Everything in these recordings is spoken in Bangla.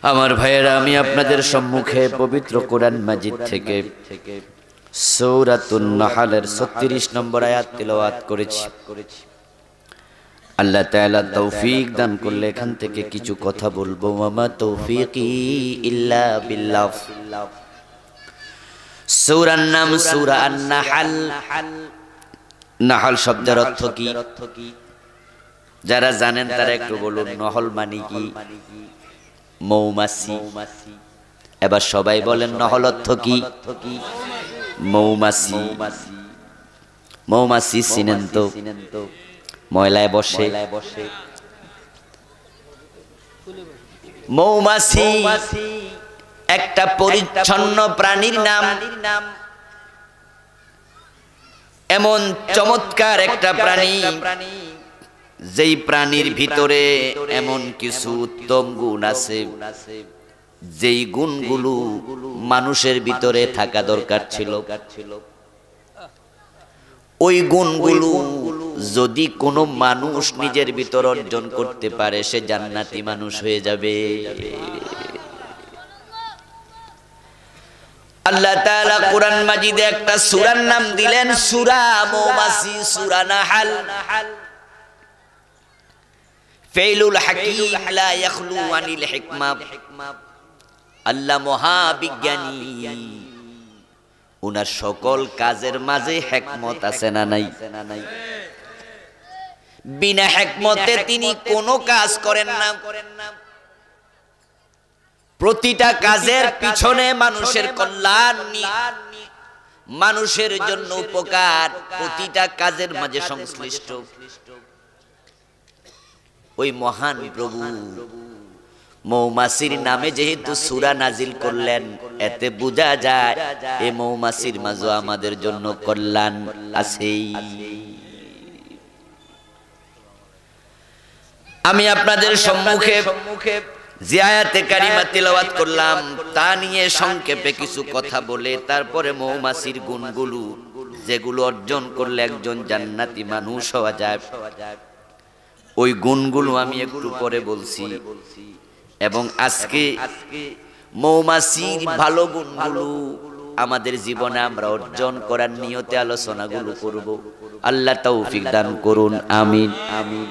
আমার ভাইয়েরা, আমি আপনাদের সম্মুখে পবিত্র কোরআন মাজিদ থেকে সূরাতুন নাহলের 36 নম্বর আয়াত তিলাওয়াত করেছি। আল্লাহ তাআলা তৌফিক দান করলে এখান থেকে কিছু কথা বলবো। ওয়ামা তৌফিকি ইল্লা বিল্লাহ। সূরার নাম সূরা আন-নাহল। নাহল শব্দের অর্থ কি? যারা জানেন তারা একটু বলুন, নহল মানে কি? মৌমাছি। এবার সবাই বলেন নহল অর্থ কি? মৌমাছি। মৌমাছি চিনেন তো? ময়লায় বসে। মৌমাছি একটা পরিচ্ছন্ন প্রাণীর নাম। এমন চমৎকার একটা প্রাণী, যেই প্রাণীর ভিতরে এমন কিছু উত্তম গুণ আছে, যেই গুণগুলো মানুষের ভিতরে থাকা দরকার ছিল। ওই গুণগুলো যদি কোনো মানুষ নিজের ভিতর অর্জন করতে পারে, সে জান্নাতি মানুষ হয়ে যাবে। আল্লাহ তাআলা কোরআন মাজিদে একটা সূরার নাম দিলেন সূরা মৌমাছি, সূরা নাহল। ফাইলুল হাকিম লা ইয়াখলু আনিল হিকমা। আল্লাহ মহাবিজ্ঞানী, উনার সকল কাজের মাঝে হিকমত আছে না নাই? বিনা হিকমতে তিনি কোনো কাজ করেন না। প্রতিটা কাজের পিছনে মানুষের কল্যাণ, মানুষের জন্য উপকার, প্রতিটা কাজের মাঝে সংশ্লিষ্ট ওই মহান প্রভু মৌমাছির নামে যেহেতু সূরা নাজিল করলেন, এতে বোঝা যায় এই মৌমাছির মাঝে আমাদের জন্য কল্যাণ আছেই। আমি আপনাদের সম্মুখে যে আয়াতে কারিমা তিলাওয়াত করলাম, তা নিয়ে সংক্ষেপে কিছু কথা বলে তারপরে মৌমাছির গুণগুলো, যেগুলো অর্জন করলে একজন জান্নাতি মানুষ হওয়া যায়, ওই গুণগুলো আমি একটু পরে বলছি। এবং আজকে মৌমাছির ভালো গুণগুলো আমাদের জীবনে আমরা অর্জন করার নিয়তে আলোচনাগুলো করব। আল্লাহ তৌফিক দান করুন, আমিন আমিন।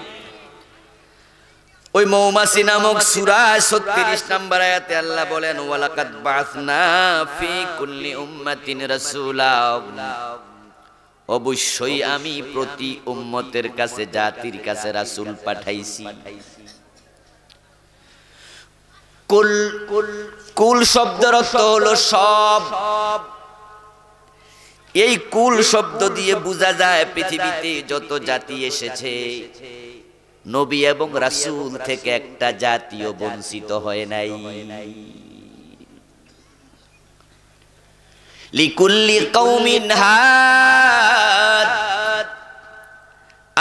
ওই মৌমাছি নামক সূরা 36 নম্বর আয়াতে আল্লাহ বলেন, ওয়ালাকাদ বা'আসনা ফি কুল্লি উম্মাতিন রাসূলা। অবশ্যই আমি প্রতি উম্মতের কাছে, জাতির কাছে রাসূল পাঠাইছি। কুল, কুল শব্দের অর্থ হলো সব। এই কুল শব্দ দিয়ে বোঝা যায় পৃথিবীতে যত জাতি এসেছে, নবী এবং রাসূল থেকে একটা জাতিও বঞ্চিত হয় নাই। লিকুল্লি কওমিন হাদ।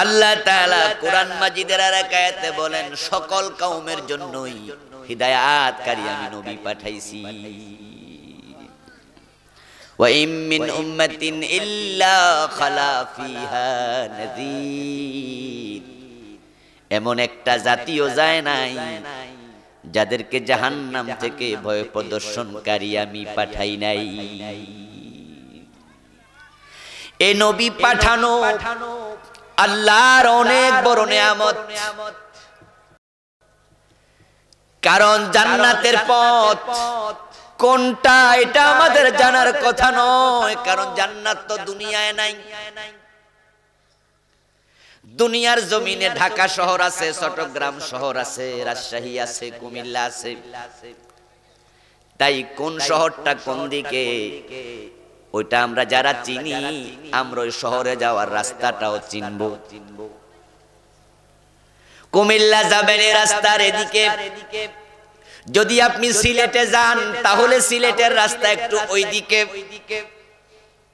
আল্লাহ তাআলা কোরআন মাজিদের আর এক আয়াতে বলেন, সকল কওমের জন্যই হিদায়াতকারী আমি নবী পাঠাইছি। ওয়া ইম মিন উম্মাতিন ইল্লা খালা ফিহা নাযীর। এমন একটা জাতিও যায় নাই যাদেরকে জাহান্নাম থেকে ভয় প্রদর্শনকারী আমি পাঠাই নাই। এই নবী পাঠানো আল্লাহর অনেক বড় নিয়ামত। কারণ জান্নাতের পথ কোনটা এটা আমাদের জানার কথা নয়, কারণ জান্নাত তো দুনিয়ায় নাই। দুনিয়ার জমিনে ঢাকা শহর আছে, চট্টগ্রাম শহর আছে, রাজশাহী আছে, কুমিল্লা আছে। তাই কোন শহরটা কোন দিকে ওইটা আমরা যারা চিনি, আমরা ওই শহরে যাওয়ার রাস্তাটাও চিনব। কুমিল্লা যাবেন এই রাস্তার এদিকে, যদি আপনি সিলেটে যান তাহলে সিলেটের রাস্তা একটু ওইদিকে,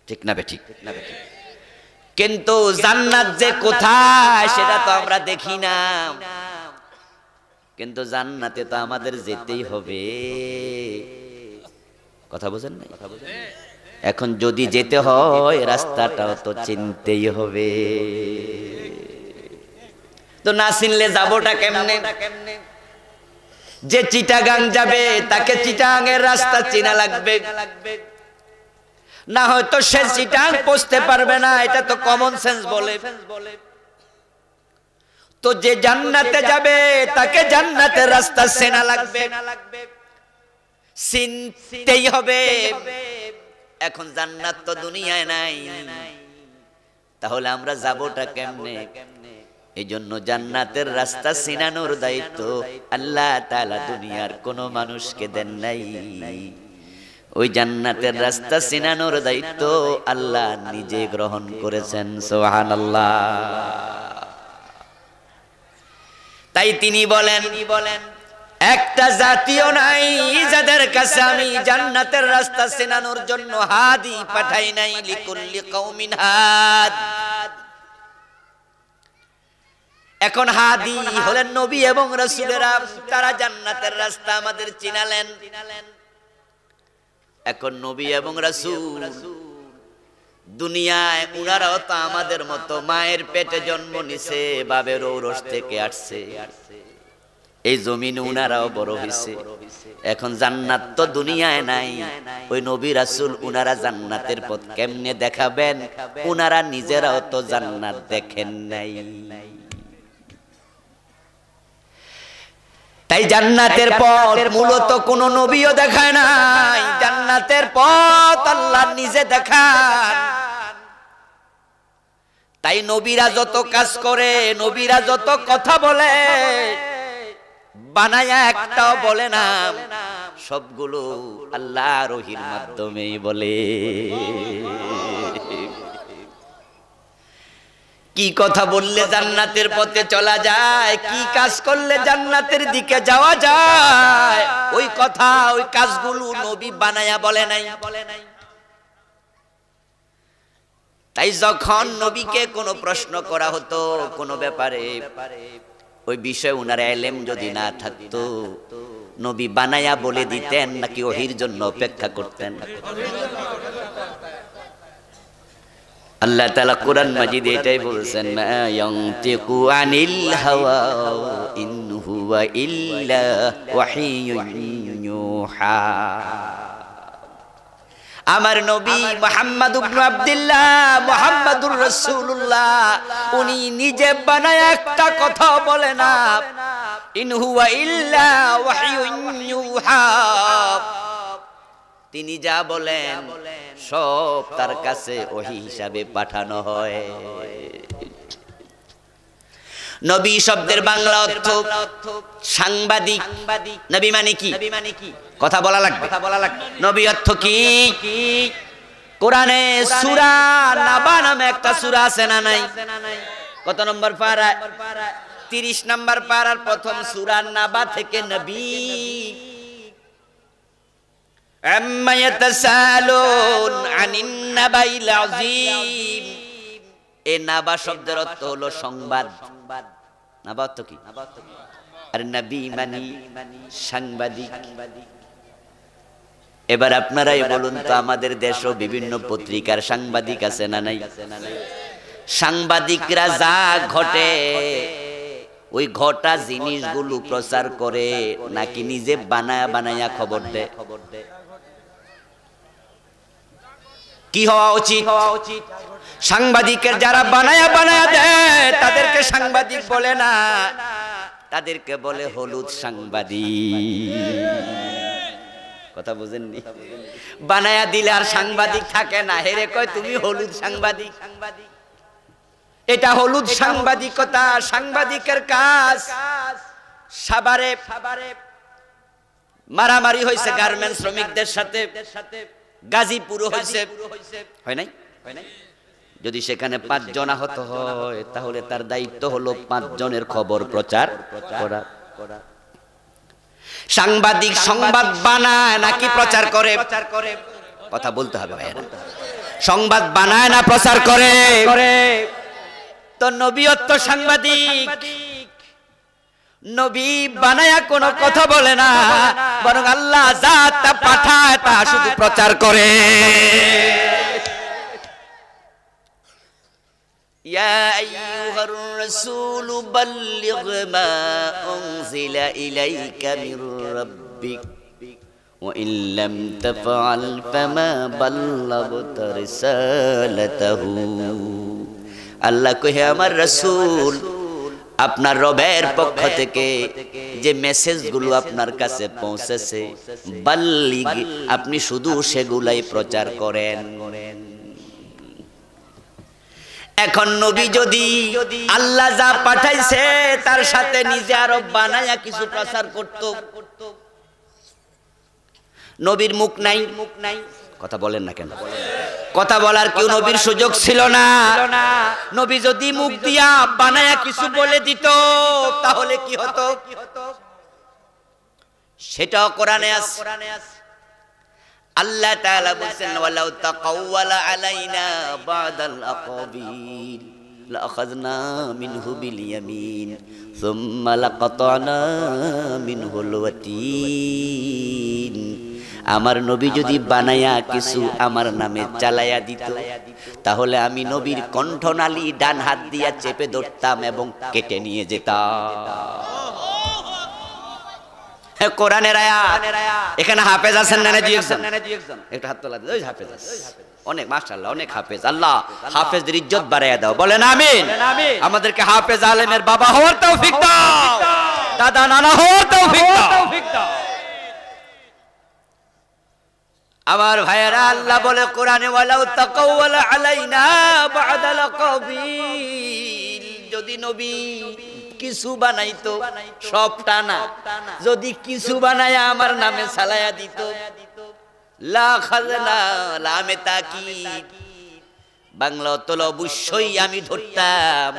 ঠিক না বেঠিক? কিন্তু জান্নাত যে কোথায় সেটা তো আমরা দেখি না। কিন্তু জান্নাতে তো আমাদের যেতেই হবে। কথা বুঝেন না? এখন যদি যেতে হয় রাস্তাটাও তো চিনতেই হবে। তো না চিনলে যাবোটা কেমনে? যে চিটাগাং যাবে তাকে চিটাগাংয়ের রাস্তা চেনা লাগবে, না হয়তো সে চিটাগাং পৌঁছতে পারবে না, এটা তো কমন সেন্স বলে। তো যে জান্নাতে যাবে তাকে জান্নাতের রাস্তা চেনা লাগবে, চিনতেই হবে। এখন জান্নাত তো দুনিয়ায় নাই, তাহলে আমরা যাবোটা কেমনে? এই জন্য জান্নাতের রাস্তা চিনানোর দায়িত্ব আল্লাহ তাআলা দুনিয়ার কোন মানুষকে দেন নাই। ওই জান্নাতের রাস্তা চিনানোর দায়িত্ব আল্লাহ নিজে গ্রহণ করেছেন। সুবহানাল্লাহ। তাই তিনি বলেন, একটা জাতীয় নাই যাদের কাছে আমি জান্নাতের রাস্তা চেনানোর জন্য হাদি পাঠাই নাই। লিকুল্লি কওমিন হাদ। এখন হাদি হলেন নবী এবং রাসূলেরা, তারা জান্নাতের রাস্তা আমাদের চিনালেন। এখন নবী এবং রাসূল দুনিয়ায় উনারাও তো আমাদের মতো মায়ের পেটে জন্ম নিছে, বাবের ঔরস থেকে আসছে, এই জমিনে উনারাও বড় হইছে। এখন জান্নাত তো দুনিয়ায় নাই, ওই নবী রাসূল উনারা জান্নাতের পথ কেমনে দেখাবেন? উনারা নিজেরাও তো জান্নাত দেখেন নাই। তাই জান্নাতের পথ মূলত কোন নবীও দেখায় নাই, জান্নাতের পথ আল্লাহ নিজে দেখান। তাই নবীরা যত কাজ করে, নবীরা যত কথা বলে, বানায়া একটাও বলে না, সবগুলো আল্লাহর ওহীর মাধ্যমেই বলে। কি কথা বললে জান্নাতের পথে চলা যায়, কি কাজ করলে জান্নাতের দিকে যাওয়া যায়, ওই কথা ওই কাজগুলো নবী বানায়া বলে নাই। তাই যখন নবীকে কোনো প্রশ্ন করা হতো কোনো ব্যাপারে, ওই বিষয়ে উনার ইলম যদি না থাকতো, নবী বানায়া বলে দিতেন নাকি ওহীর জন্য অপেক্ষা করতেন? আল্লাহ তাআলা কোরআন মাজিদে এটাই বলেছেন, মা ইয়ানতিকু আনিল হাওয়া ইন হুয়া ইল্লা ওয়াহিয়ুন ইউহা। আমার নবী মুহাম্মদ ইবনে আব্দুল্লাহ মুহাম্মাদুর রাসূলুল্লাহ, উনি নিজে বানায় একটা কথা বলে না। ইন হুয়া ইল্লা ওয়াহিয়ুন ইউহা, তিনি যা বলেন সব তার কাছে ওহী হিসাবে পাঠানো হয়। নবী শব্দের বাংলা অর্থ সাংবাদিক। নবী মানে কি? কথা বলা লাগবে। নবী অর্থ কি? কোরআনে সূরা নাবা নামে একটা সূরা আছে না নাই? কত নম্বর পারা? 30 নম্বর পারার প্রথম সূরা নাবা থেকে নবী আম্মা ইয়াতাসালুন আনিন নাবাইল আযীম। এই নাবা শব্দের অর্থ হলো সংবাদ। নাবা অর্থ কি? আর নবী মানে সাংবাদিক। এবার আপনারাই বলুন তো, আমাদের দেশও বিভিন্ন পত্রিকার সাংবাদিক আছে না নাই? সাংবাদিকরা যা ঘটে ওই ঘটা জিনিসগুলো প্রচার করে নাকি নিজে বানায়া খবর দেয়? কি হওয়া উচিত? সাংবাদিকের যারা বানায়া দেয় তাদেরকে সাংবাদিক বলে না, তাদেরকে বলে হলুদ সাংবাদিক। কথা বুঝেননি? বানায়া দিলে আর সাংবাদিক থাকে না, হেরে কয় তুমি হলুদ সাংবাদিক। এটা হলুদ সাংবাদিকতা। সাংবাদিকের কাজ সাভারে মারামারি হয়েছে গার্মেন্টস শ্রমিকদের সাথে, গাজীপুরও হয়েছে, হয় নাই? যদি সেখানে 5 জন আহত হয় তাহলে তার দায়িত্ব হলো 5 জনের খবর প্রচার করা। সাংবাদিক সংবাদ বানায় নাকি প্রচার করে? কথা বলতে হবে ভাইরা। সংবাদ বানায় না প্রচার করে? তো নবীয়ত সাংবাদিক। নবী বানায়া কোনো কথা বলে না, বরং আল্লাহ যা পাঠায় তা শুধু প্রচার করে। ইয়া আইয়ুহার রাসূল বাল্লিগ মা উনজিলা ইলাইকা মির রাব্বিক ওয়া ইন লাম তাফআল ফামা বাল্লাগতা রিসালাতাহু। আল্লাহ কহে আমার রাসূল আপনার রবের পক্ষ থেকে যে মেসেজগুলো আপনার কাছে পৌঁছেছে বাল্লিগ আপনি শুধু সেগুলাই প্রচার করেন। এখন নবী যদি আল্লাহ যা পাঠাইছে তার সাথে নিজে আরো বানায়া কিছু প্রচার করত, নবীর মুখ নাই, কথা বলেন না কেন? কথা বলার কেউ নবীর সুযোগ ছিল না। নবী যদি মুখ দিয়া বানায়া কিছু বলে দিত তাহলে কি হতো? সেটাও কোরআনে আছে। আল্লাহ তাআলা বলেন ওয়ালাউ তাকাওয়ালা আলাইনা বাদাল আকাবিল লাআখাযনা মিনহু বিল ইয়ামিন সুম্মা লাকাতানা মিনহুল ওয়াতিন। আমার নবী যদি বানায়া কিছু আমার নামে চালায়া দিত তাহলে আমি নবীর কণ্ঠনালী ডান হাত দিয়া চেপে ধরতাম এবং কেটে নিয়ে যেতাম। কোরআনের আয়াত। এখানে হাফেজ আছেন না দুই একজন? একটু হাত তোলা দিন। ওই হাফেজ আছে অনেক, মাশাআল্লাহ অনেক হাফেজ। আল্লাহ হাফেজদের ইজ্জত বাড়াইয়া দাও, বলেন আমিন। আমাদেরকে হাফেজ আলেমের বাবা হওয়ার তৌফিক দাও, দাদা নানা হওয়ার তৌফিক দাও। আমার ভাইয়েরা আল্লাহ বলে কোরআনে ওয়ালাউ তাকাওয়ালা আলাইনা বাদাল আকাবিল, যদি নবী কিছু বানাইতো সবটা না, যদি কিছু বানায়া আমার নামে চালায়া দিত লা খাযনা লামে তাকিদ বাংলা অতল অবশ্যই আমি ধরতাম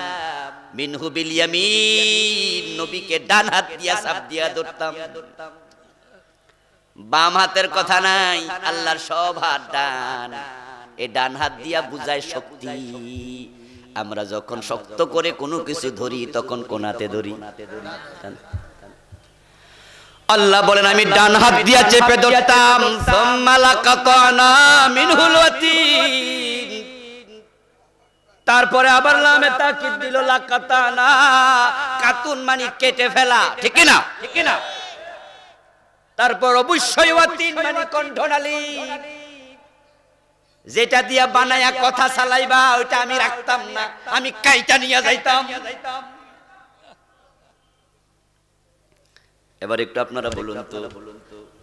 মিনহু বিল ইয়ামিন, নবীকে ডান হাত দিয়া চাপ দিয়া ধরতাম। বাম হাতের কথা নাই, আল্লাহর সব হাত ডান। এই ডান হাত দিয়া বুঝায় শক্তি। আমরা যখন শক্ত করে কোনো কিছু ধরি তখন কোন হাতে ধরি? আল্লাহ বলেন আমি ডান হাত দিয়া চেপে ধরতাম। সুম্মা লাকাতানা মিনহুল ওয়াতিন, তারপরে আবার লামে তাকিদ দিল লাকাতানা, কাতুন মানে কেটে ফেলা, ঠিক না? ঠিক না? তারপর অবশ্যই ওয়াতিন মানে কণ্ঠনালী, যেটা দিয়া বানায়া কথা চালাইবা ওইটা আমি রাখতাম না, আমি কাইটা নিয়ে যাইতাম। এবার একটু আপনারা বলুন তো,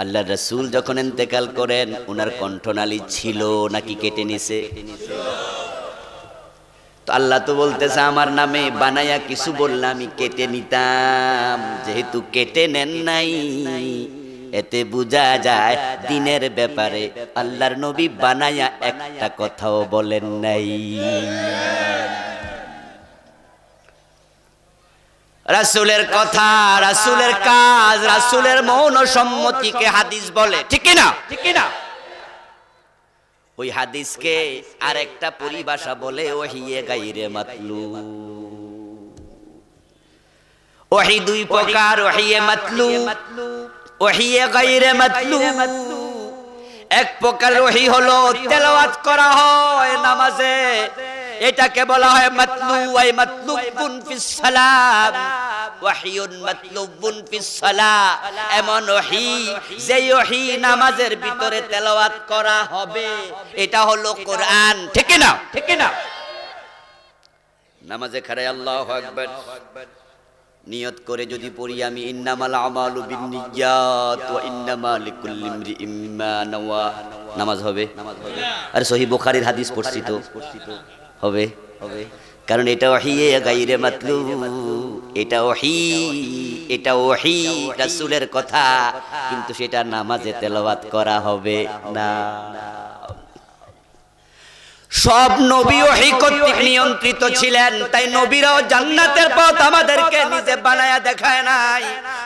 আল্লাহ রাসূল যখন ইন্তেকাল করেন ওনার কণ্ঠনালী ছিল নাকি কেটে নিছে? তো আল্লাহ তো বলতেছে আমার নামে বানায়া কিছু বললে আমি কেটে নিতাম, যেহেতু কেটে নেন নাই এতে বোঝা যায় দিনের ব্যাপারে আল্লাহর নবী বানায়া একটা কথাও বলেন নাই। রাসূলের কথা, রাসূলের কাজ, রাসূলের মৌন সম্মতিকে হাদিস বলে, ঠিক না? ঠিক না? ওই হাদিসকে আরেকটা পরিভাষা বলে ওহিয়ে গায়রে মাতলুব। ওহি দুই প্রকার, ওহিয়ে মাতলুব, ওহিয়ে গায়রে মাতলুব। এক প্রকার ওহি হলো তেলাওয়াত করা হয় নামাজে, এটাকে বলা হয় মাতলুব। ওয়াই মাতলুবুন ফিস সালাত, ওয়াহিয়ুন মাতলুবুন ফিস সালাহ, এমন ওহি যে ওহি নামাজের ভিতরে তেলাওয়াত করা হবে, এটা হলো কোরআন, ঠিক না? ঠিক না? নামাজে খাড়াই আল্লাহু আকবার নিয়ত করে যদি পড়ি আমি ইন্নামাল আমালু বিন্নিয়াত ওয়া ইন্নামা লিকুল্লি ইমরিইম মা নাওয়া, নামাজ হবে? আর সহিহ বুখারীর হাদিস পড়ছি তো হবে, কারণ এটা ওহিয়ে গায়রে মাতলুব, এটা ওহি, এটা ওহি রাসূলের কথা, কিন্তু সেটা নামাজে তেলাওয়াত করা হবে না। সব নবী ওহী কর্তৃক নিয়ন্ত্রিত ছিলেন, তাই নবীরাও জান্নাতের পথ আমাদেরকে নিজে বানায়া দেখায় নাই,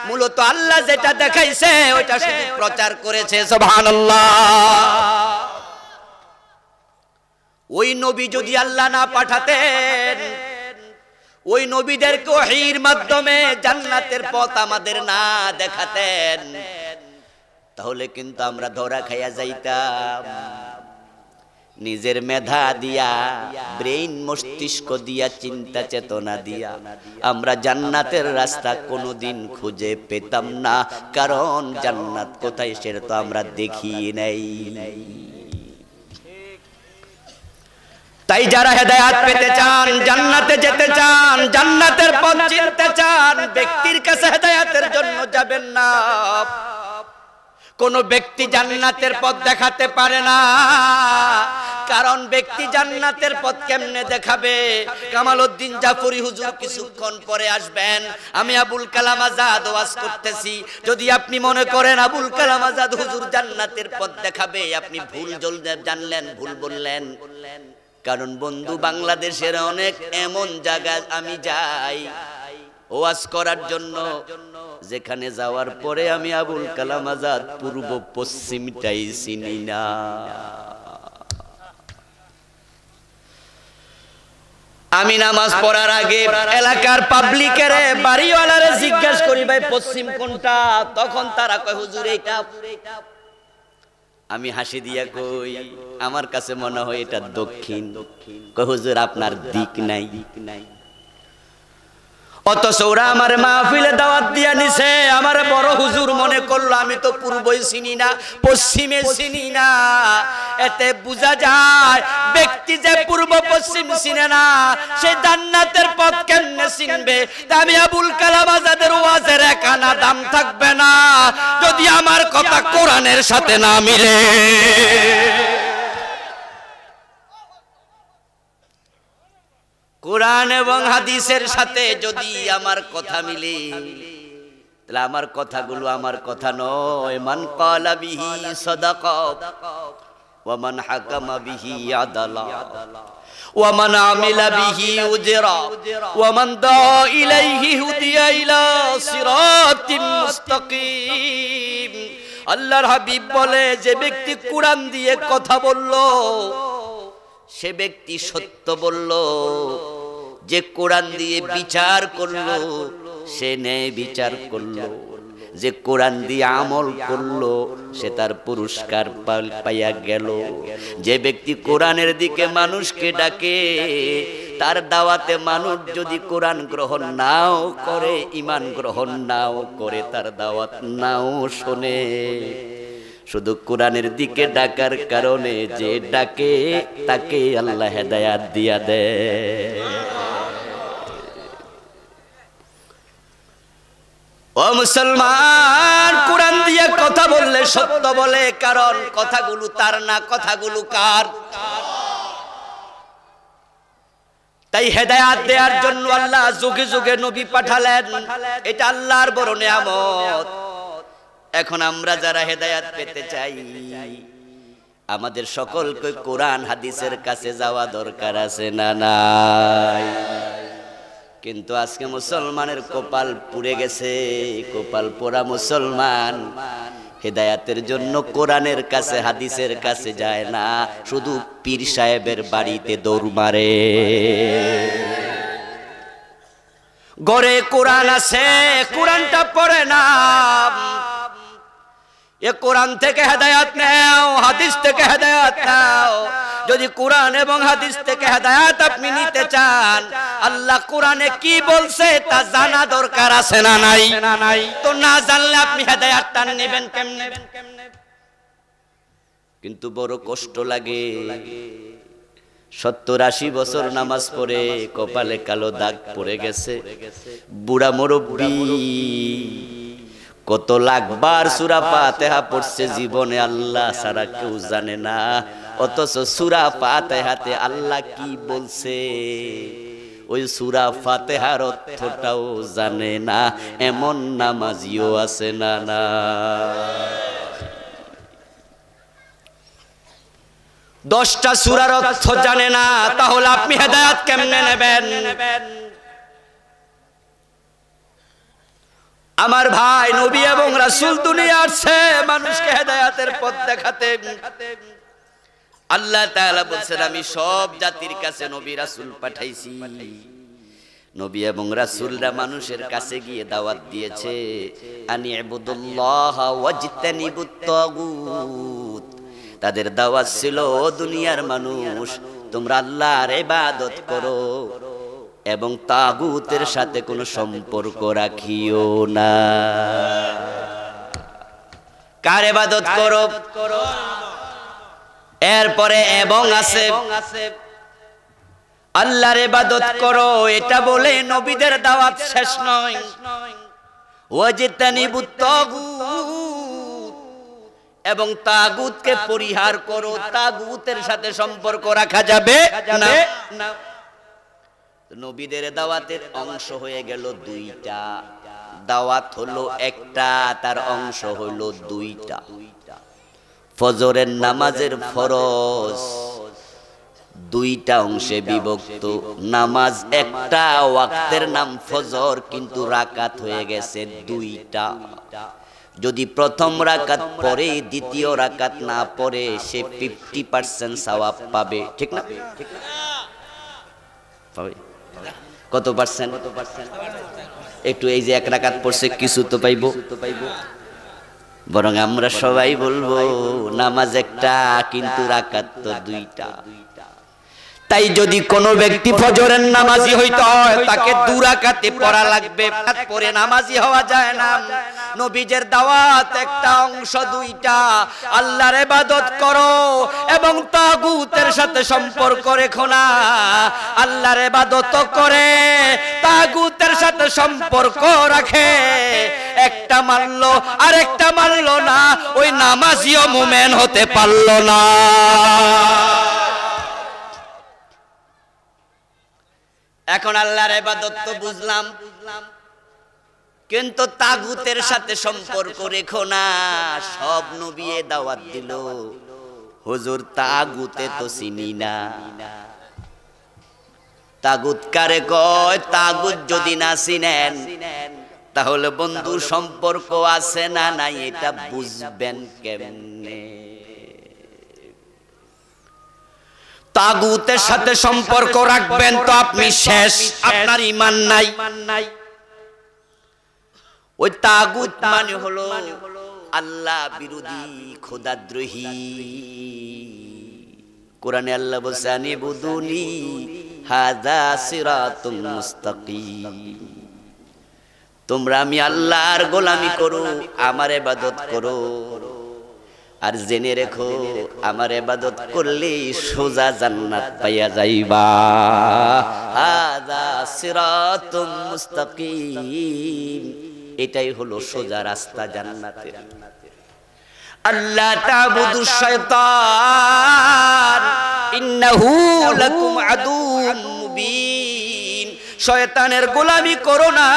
মূলত আল্লাহ যেটা দেখাইছে ওইটা শুধু প্রচার করেছে। সুবহানাল্লাহ। ওই নবী যদি আল্লাহ না পাঠাতেন, ওই নবীদেরকে ওহীর মাধ্যমে জান্নাতের পথ আমাদের না দেখাতেন, তাহলে কিন্তু আমরা ধরা খাইয়া যাইতাম। নিজের মেধা দিয়া, ব্রেইন মস্তিষ্ক দিয়া, চিন্তা চেতনা দিয়া আমরা জান্নাতের রাস্তা কোনোদিন খুঁজে পেতাম না। কারণ জান্নাত কোথায় সেটা তো আমরা দেখি নাই। তাই যারা হেদায়েত পেতে চান, জান্নাতে যেতে চান, জান্নাতের পথ চিনতে চান, ব্যক্তির কাছে হেদায়েতের জন্য যাবেন না। কোন ব্যক্তি জান্নাতের পথ দেখাতে পারে না। কারণ ব্যক্তি জান্নাতের পথ কেমনে দেখাবে? কামালউদ্দিন জাফরি হুজুর কিছুক্ষণ পরে আসবেন। আমি আবুল কালাম আজাদ ওয়াজ করতেছি। যদি আপনি মনে করেন আবুল কালাম আজাদ হুজুর জান্নাতের পথ দেখাবে, আপনি ভুল জানলেন, ভুল বললেন। কারণ বন্ধু, বাংলাদেশের অনেক এমন জায়গা আমি যাই ওয়াজ করার জন্য, যেখানে যাওয়ার পরে আমি আবুল কালাম আজাদ পূর্ব পশ্চিমটাই চিনি না। আমি নামাজ পড়ার আগে এলাকার পাবলিকের বাড়িওয়ালারে জিজ্ঞেস করি, ভাই পশ্চিম কোনটা? তখন তারা কয় হুজুর এইটা। আমি হাসি দিয়া কই, আমার কাছে মনে হয় এটা দক্ষিণ। কয় হুজুর আপনার দিক নাই। অথচ ওরা আমার মাহফিলে দাওয়াত দিয়া নিছে, আমার বড় হুজুর মনে করলো আমি তো পূর্বই চিনি না, পশ্চিমে চিনি না। এতে বোঝা যায় ব্যক্তি যে পূর্ব পশ্চিম চিনে না, সে জান্নাতের পথ কেমনে চিনবে? আমি আবুল কালাম আজাদের ওয়াজের এক আনা দাম থাকবে না যদি আমার কথা কোরআনের সাথে না মিলে। কোরআন এবং হাদিসের সাথে যদি আমার কথা মিলে, তাহলে আমার কথাগুলো আমার কথা নয়। মান ক্বালা বিহি সাদাকা ওয়া মান হাকামা বিহি আদালা ওয়া মান আমিলা বিহি উজরা ওয়া মান দাআ ইলাইহি হুদিয়া ইলা সিরাতিন মুস্তাকিম। আল্লাহর হাবিব বলে, যে ব্যক্তি কোরআন দিয়ে কথা বলল সে ব্যক্তি সত্য বলল, যে কোরআন দিয়ে বিচার করলো সে ন্যায় বিচার করলো, যে কোরআন দিয়ে আমল করলো সে তার পুরস্কার পাইয়া গেল। যে ব্যক্তি কোরআনের দিকে মানুষকে ডাকে, তার দাওয়াতে মানুষ যদি কোরআন গ্রহণ নাও করে, ঈমান গ্রহণ নাও করে, তার দাওয়াত নাও শোনে, শুধু কোরআনের দিকে ডাকার কারণে যে ডাকে তাকে আল্লাহ হেদায়াত দিয়া দেয়। ও মুসলমান, কোরআন দিয়ে কথা বললে সত্য বলে, কারণ কথাগুলো তার না, কথাগুলো কার? তাই হেদায়াত দেওয়ার জন্য আল্লাহ যুগে যুগে নবী পাঠালেন, এটা আল্লাহর বড় নিয়ামত। এখন আমরা যারা হেদায়াত পেতে চাই, আমাদের সকলকে কোরআন হাদিসের কাছে যাওয়া দরকার আছে না নাই? কিন্তু আজকে মুসলমানের কপাল পুড়ে গেছে, কপাল পোড়া মুসলমান হেদায়াতের জন্য কোরআনের কাছে হাদিসের কাছে যায় না, শুধু পীর সাহেবের বাড়িতে দৌড় মারে। ঘরে কোরআন আছে, কোরআনটা পড়ে না। এ কোরআন থেকে হেদায়াত নাও, হাদিস থেকে হেদায়াত নাও। যদি কোরআন এবং হাদিস থেকে হেদায়াত আপনি নিতে চান, আল্লাহ কোরআনে কি বলছে তা জানা দরকার আছে না নাই? তো না জানলে আপনি হেদায়াতটা নেবেন কেমনে? কিন্তু বড় কষ্ট লাগে, 70-80 বছর নামাজ পড়ে কপালে কালো দাগ পড়ে গেছে, বুড়া মুরব্বি কত লাখবার সূরা ফাতিহা পড়ছে জীবনে, আল্লাহ ছাড়া কেউ জানে না। অথচ সূরা ফাতিহাতে আল্লাহ কি বলছে ওই সূরা ফাতিহার অর্থটাও জানে না, এমন নামাজিও আছে না? না, 10টা সূরার অর্থ জানে না, তাহলে আপনি হেদায়েত কেমনে নেবেন? আমার ভাই, নবী এবং রাসূল দুনিয়া আসছে মানুষকে হেদায়েতের পথ দেখাতে। আল্লাহ তাআলা বলেন, আমি সব জাতির কাছে নবী রাসূল পাঠাইছি। নবী এবং রাসূলরা মানুষের কাছে গিয়ে দাওয়াত দিয়েছে, আনি ইবুদুল্লাহ ওয়াজতানিবুত তাগুত, তাদের দাওয়াত ছিল, ও দুনিয়ার মানুষ তোমরা আল্লাহর ইবাদত করো এবং তাগুতের সাথে কোনো সম্পর্ক রাখিও না। কার ইবাদত করো? এরপরে এবং আছে আল্লাহর ইবাদত করো, এটা বলে নবীদের দাওয়াত শেষ নয়। ওয়াজতানিবুত তাগুত, এবং তাগুতকে পরিহার করো। তাগুতের সাথে সম্পর্ক রাখা যাবে না। নবীদের দাওয়াতের অংশ হয়ে গেল দুইটা। দাওয়াত হলো একটা, তার অংশ হলো দুইটা। ফজরের নামাজের ফরজ দুইটা অংশে বিভক্ত। নামাজ একটা, ওয়াক্তের নাম ফজর, কিন্তু রাকাত হয়ে গেছে দুইটা। যদি প্রথম রাকাত পড়ে দ্বিতীয় রাকাত না পড়ে, সে 50% সওয়াব পাবে। ঠিক না? পাবে কত পার্সেন্ট? একটু এই যে এক রাকাত পড়ছে কিছু তো পাইবো। বরং আমরা সবাই বলবো নামাজ একটা কিন্তু রাকাত তো দুইটা। তাই যদি কোনো ব্যক্তি ফজরের নামাজি হইতে হয়, তাকে 2 রাকাতে পড়া লাগবে, পরে নামাজি হওয়া যায় না। নবীদের দাওয়াত একটা অংশ দুইটা। আল্লাহর ইবাদত করো এবং তাগুতের সাথে সম্পর্ক রেখো না। আল্লাহর ইবাদত করে তাগুতের সাথে সম্পর্ক রাখে, একটা মানলো আর একটা মানলো না, ওই নামাজিও মুমিন হতে পারলো না। এখন আল্লাহর ইবাদত তো বুঝলাম, কিন্তু তাগুতের সাথে সম্পর্ক রেখো না। সব নবী দাওয়াত দিল, হুজুর তাগুতে তো চিনি না। তাগুত কারে কয়? তাগুত যদি না চিনেন তাহলে বন্ধু সম্পর্ক আছে না নাই এটা বুঝবেন কেমনে? তাগুতের সাথে সম্পর্ক রাখবেন তো আপনি শেষ, আপনার ঈমান নাই। ওই তাগুত মানে হলো আল্লাহ বিরোধী, খোদাদ্রোহী। কোরআনে আল্লাহ বলছে আনিবুদুনি হাযা সিরাতুম মুস্তাকিম, তোমরা আমি আল্লাহর গোলামি করো, আমার ইবাদত করো। আর জেনে রেখো আমার ইবাদত করলে সোজা জান্নাত পাইয়া যাইবা। হাযা সিরাতুম মুস্তাকিম, এটাই হলো সোজা রাস্তা জান্নাতের। আল্লাহ তা'বুদুশ শাইতান ইন্নাহু লাকুম আদুউম মুবিন, শয়তানের গোলামি করো না,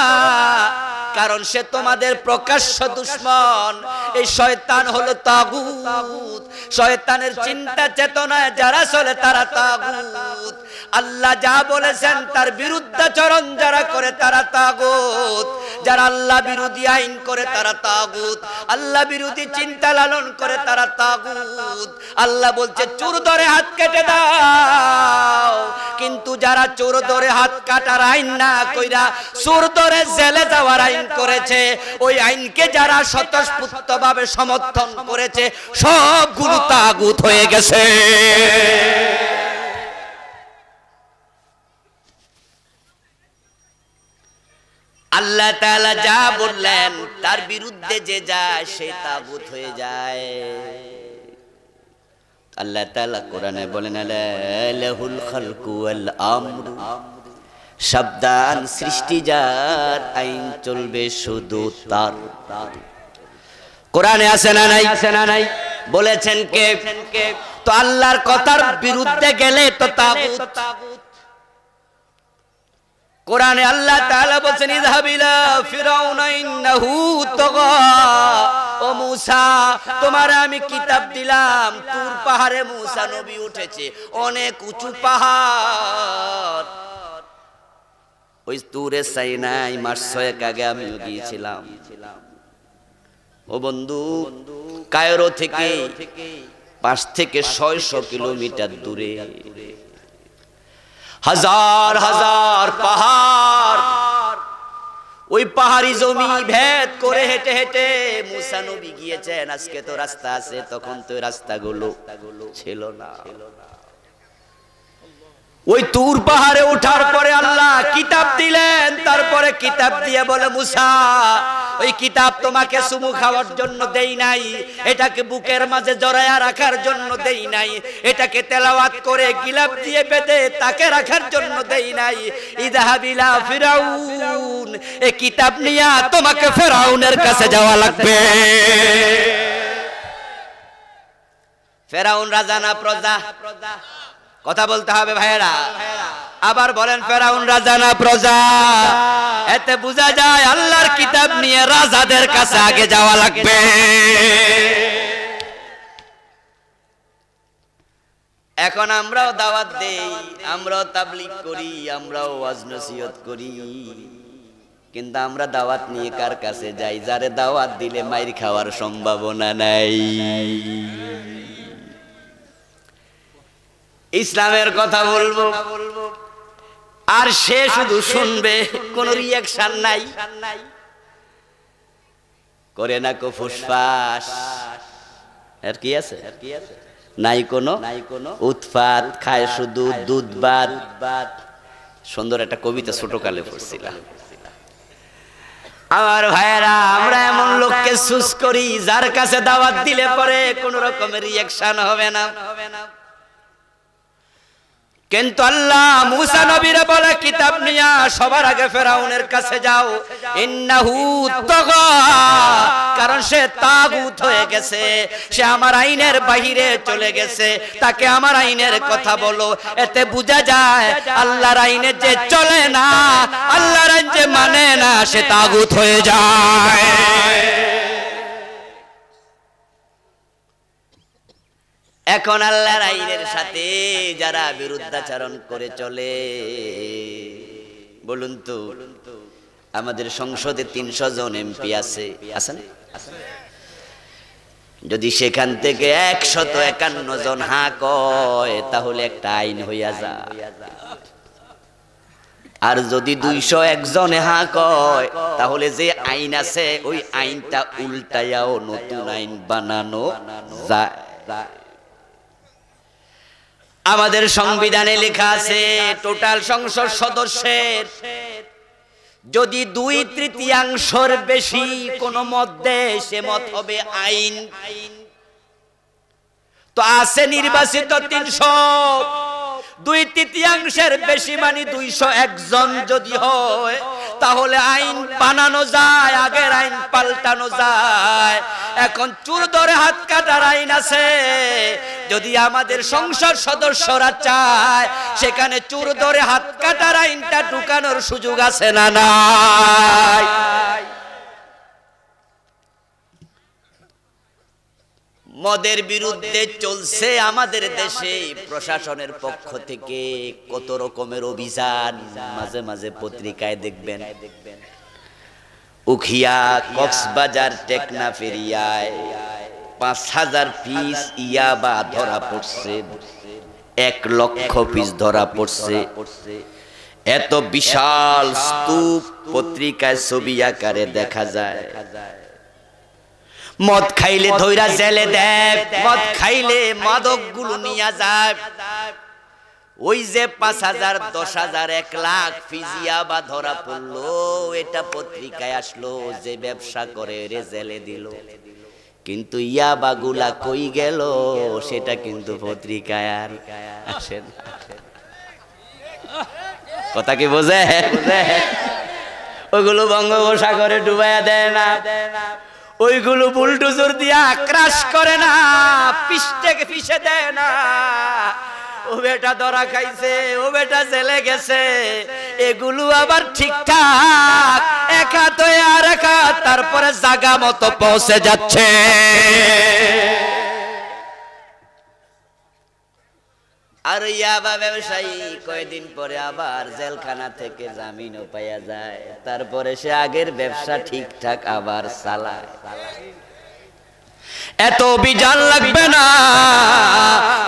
কারণ সে তোমাদের প্রকাশ্য দুশমন। এই শয়তান হলো তাগুত। শয়তানের চিন্তা চেতনায় যারা চলে তারা তাগুত। আল্লাহ যা বলেছেন তার বিরুদ্ধাচরণ যারা করে তারা তাগুত। যারা আল্লাহ বিরোধী আইন করে তারা তাগুত। আল্লাহ বিরোধী চিন্তা লালন করে তারা তাগুত। আল্লাহ বলছে চোর ধরে হাত কেটে দাও, কিন্তু যারা চোর ধরে হাত কাটার আইন না কইরা চোর ধরে জেলে যাওয়ার আইন করেছে, ওই আইনকে যারা স্বতঃস্ফূর্তভাবে সমর্থন করেছে সবগুলো তাগুত হয়ে গেছে। আল্লাহ তাআলা যা বললেন তার বিরুদ্ধে যে যায় সে তাগুত হয়ে যায়। আল্লাহ তাআলা কোরআনে বলেন লাহুল খালকু ওয়াল আমরু, সাবধান সৃষ্টি যার, আইন চলবে শুধু তার। কোরআনে আছে না নাই? বলেছেন কে? তো আল্লাহর কথার বিরুদ্ধে গেলে তো তাগুত। কোরআনে আল্লাহ তাআলা বলেন ইযহাব ইলা ফিরাউনা ইন্নাহু তাগা। ও মূসা, তোমারে আমি কিতাব দিলাম, তুর পাহাড়ে মূসা নবী উঠেছে, অনেক উঁচু পাহাড়। ওই তুরে সাইনাই মাস 6 আগে আমিও গিয়েছিলাম। ও বন্ধু, কায়রো থেকে 5 থেকে 600 কিলোমিটার দূরে হাজার হাজার পাহাড়, ওই পাহাড়ি জমি ভেদ করে হেঁটে হেঁটে মুসা নবী গিয়েছেন। আজকে তো রাস্তা আছে, তখন তো রাস্তাগুলো ছিল না। ওই তুর পাহাড়ে ওঠার পরে আল্লাহ কিতাব দিলেন, তারপরে কিতাব দিয়ে বলে মুসা ওই কিতাব তোমাকে চুমু খাওয়ার জন্য দেই নাই, এটাকে বুকের মাঝে জড়ায়া রাখার জন্য দেই নাই, এটাকে তেলাওয়াত করে গিলাফ দিয়ে বেঁধে তাকে রাখার জন্য দেই নাই। ইযহাবিলা ফিরাউন, এই কিতাব নিয়ে তোমাকে ফেরাউনের কাছে যাওয়া লাগবে। ফেরাউন রাজা না প্রজা? কথা বলতে হবে ভাইয়েরা। আবার বলেন ফেরাউন রাজা না প্রজা? এতে বোঝা যায় আল্লাহর কিতাব নিয়ে রাজাদের কাছে আগে যাওয়া লাগবে। এখন আমরাও দাওয়াত দেই, আমরাও তাবলীগ করি, আমরাও ওয়াজ নসিহত করি, কিন্তু আমরা দাওয়াত নিয়ে কার কাছে যাই? যারে দাওয়াত দিলে মাইর খাওয়ার সম্ভাবনা নাই। ইসলামের কথা বলবো আর সে শুধু শুনবে, কোন রিঅ্যাকশন নাই, করে না কো ফুসফাস, আর কি আছে? নাই কোনো উৎপাত, খায় শুধু দুধ ভাত। সুন্দর একটা কবিতা ছোটকালে পড়ছিলাম। আমার ভাইয়েরা, আমরা এমন লোককে চুজ করি যার কাছে দাওয়াত দিলে পরে কোন রকমের রিঅ্যাকশন হবে না। কিন্তু আল্লাহ মুসা নবীরে বলে কিতাব নিয়া সবার আগে ফেরাউনের কাছে যাও। ইন্নাহু তাগা, কারণ সে তাগুত হয়ে গেছে, সে আমার আইনের বাহিরে চলে গেছে, তাকে আমার আইনের কথা বলো। এতে বোঝা যায় আল্লাহর আইনে যে চলে না, আল্লাহর আইন যে মানে না, সে তাগুত হয়ে যায়। এখন আল্লাহর আইনের সাথে যারা বিরুদ্ধাচরণ করে চলে, বলুন তো, আমাদের সংসদে 300 জন এমপি আছে, আছেন? যদি সেখান থেকে 151 জন হ্যাঁ কয়, তাহলে একটা আইন হইয়া যায়। আর যদি 201 জন হ্যাঁ কয়, তাহলে যে আইন আছে ওই আইনটা উল্টায়াও নতুন আইন বানানো যায়। আমাদের সংবিধানে লেখা আছে টোটাল সংসদ সদস্যের যদি 2/3 বেশি কোন মত দেয়, সে মত হবে আইন। তো আছে নির্বাচিত 300, 2/3 বেশি মানে 201 জন যদি হয়, তাহলে আইন বানানো যায়, আগের আইন পাল্টানো যায়। এখন চুর ধরে হাত কাটার আইন আছে, যদি আমাদের সংসদ সদস্যরা চায় সেখানে চুর ধরে হাত কাটার আইনটা ঢুকানোর সুযোগ আছে না নাই? মদের বিরুদ্ধে চলছে আমাদের দেশে প্রশাসনের পক্ষ থেকে কত রকমের অভিযান, মাঝে মাঝে পত্রিকায় দেখবেন। উখিয়া, কক্সবাজার, টেকনা ফেরিয়ায় 5000 পিস ইয়াবা ধরা পড়ছে, 1 লক্ষ পিস ধরা পড়ছে। এত বিশাল স্তূপ পত্রিকায় ছবি আকারে দেখা যায়। মদ খাইলে ধইরা জেলে দেয়, মদ খাইলে মাদক গুলো নিয়ে যায়। ওই যে 5000, 10,000, 1 লাখ ফিজিয়া বা ধরা পড়লো, এটা পত্রিকায় আসলো, যে ব্যবসা করে রে জেলে দিল। কিন্তু ইয়াবা গুলা কই গেল সেটা কিন্তু পত্রিকায় আর আসে না। কথা কি বোঝে? ওগুলো বঙ্গোপসাগরে ডুবাইয়া দেয় না, ওইগুলো বুলডোজার দিয়া ক্রাশ করে না, পিষে দেয় না। ও বেটা ধরা খাইছে, ও বেটা জেলে গেছে, এগুলো আবার ঠিকঠাক এক হাত হয়ে আর এক হাত, তারপরে জায়গা মতো পৌঁছে যাচ্ছে। আর ইয়াবা ব্যবসায়ী কয়েকদিন পরে আবার জেলখানা থেকে জামিনও পাওয়া যায়, তারপরে সে আগের ব্যবসা ঠিকঠাক আবার চালায়। এত অভিযান লাগবে না।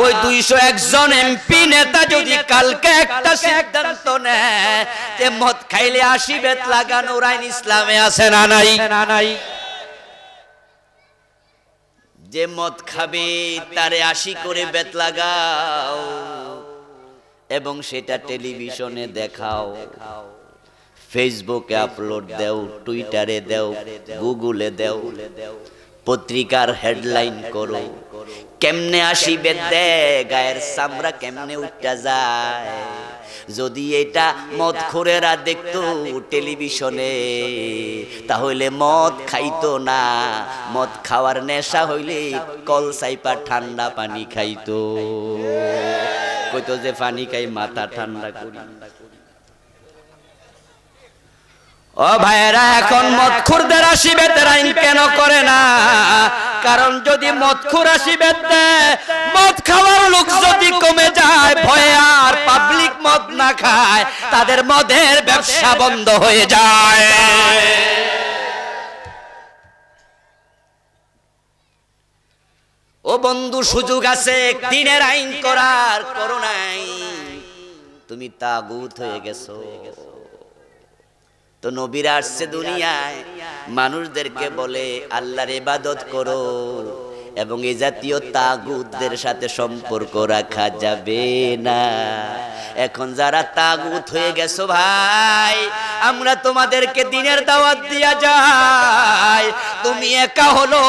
ওই 201 জন এমপি নেতা যদি কালকে একটা সিদ্ধান্ত নেয় যে মদ খাইলে 80 বেত লাগানোর আইন ইসলামে আছে না নাই, যে মদ খাবে তারে 80 করে বেত লাগাও এবং সেটা টেলিভিশনে দেখাও, ফেসবুকে আপলোড দাও, টুইটারে দাও, গুগলে দাও, পত্রিকার হেডলাইন করো, কেমনে 80 বেত দেয়, গায়ের চামড়া কেমনে উঠা যায়। যদি এটা মদখোরেরা দেখতো টেলিভিশনে তাহলে মদ খাইতো না, মদ খাওয়ার নেশা হইলে কল সাইপা ঠান্ডা পানি খাইতো, কইতো যে পানি খাই মাথা ঠান্ডা করি। ও ভাইরা, এখন মদখোরদের 80 বেতের আইন কেন করে না? কারণ যদি মদখোর 80 বেত দেয়, মদ খাওয়ার লোক যদি কমে যায়, ভয়ে আর পাবলিক মদ না খায়, তাদের মদের ব্যবসা বন্ধ হয়ে যায়। ও বন্ধু, সুযোগ আছে দিনের আইন করার, করো নাই, তুমি তাগুত হয়ে গেছো। তো নবীরা আসছে দুনিয়ায় মানুষদেরকে বলে আল্লাহর ইবাদত করো এবং এই জাতীয় তাগুতদের সাথে সম্পর্ক রাখা যাবে না। এখন যারা তাগুত হয়ে গেছো ভাই, আমরা তোমাদেরকে দিনের দাওয়াত দিয়া যাই। তুমি একা হলো,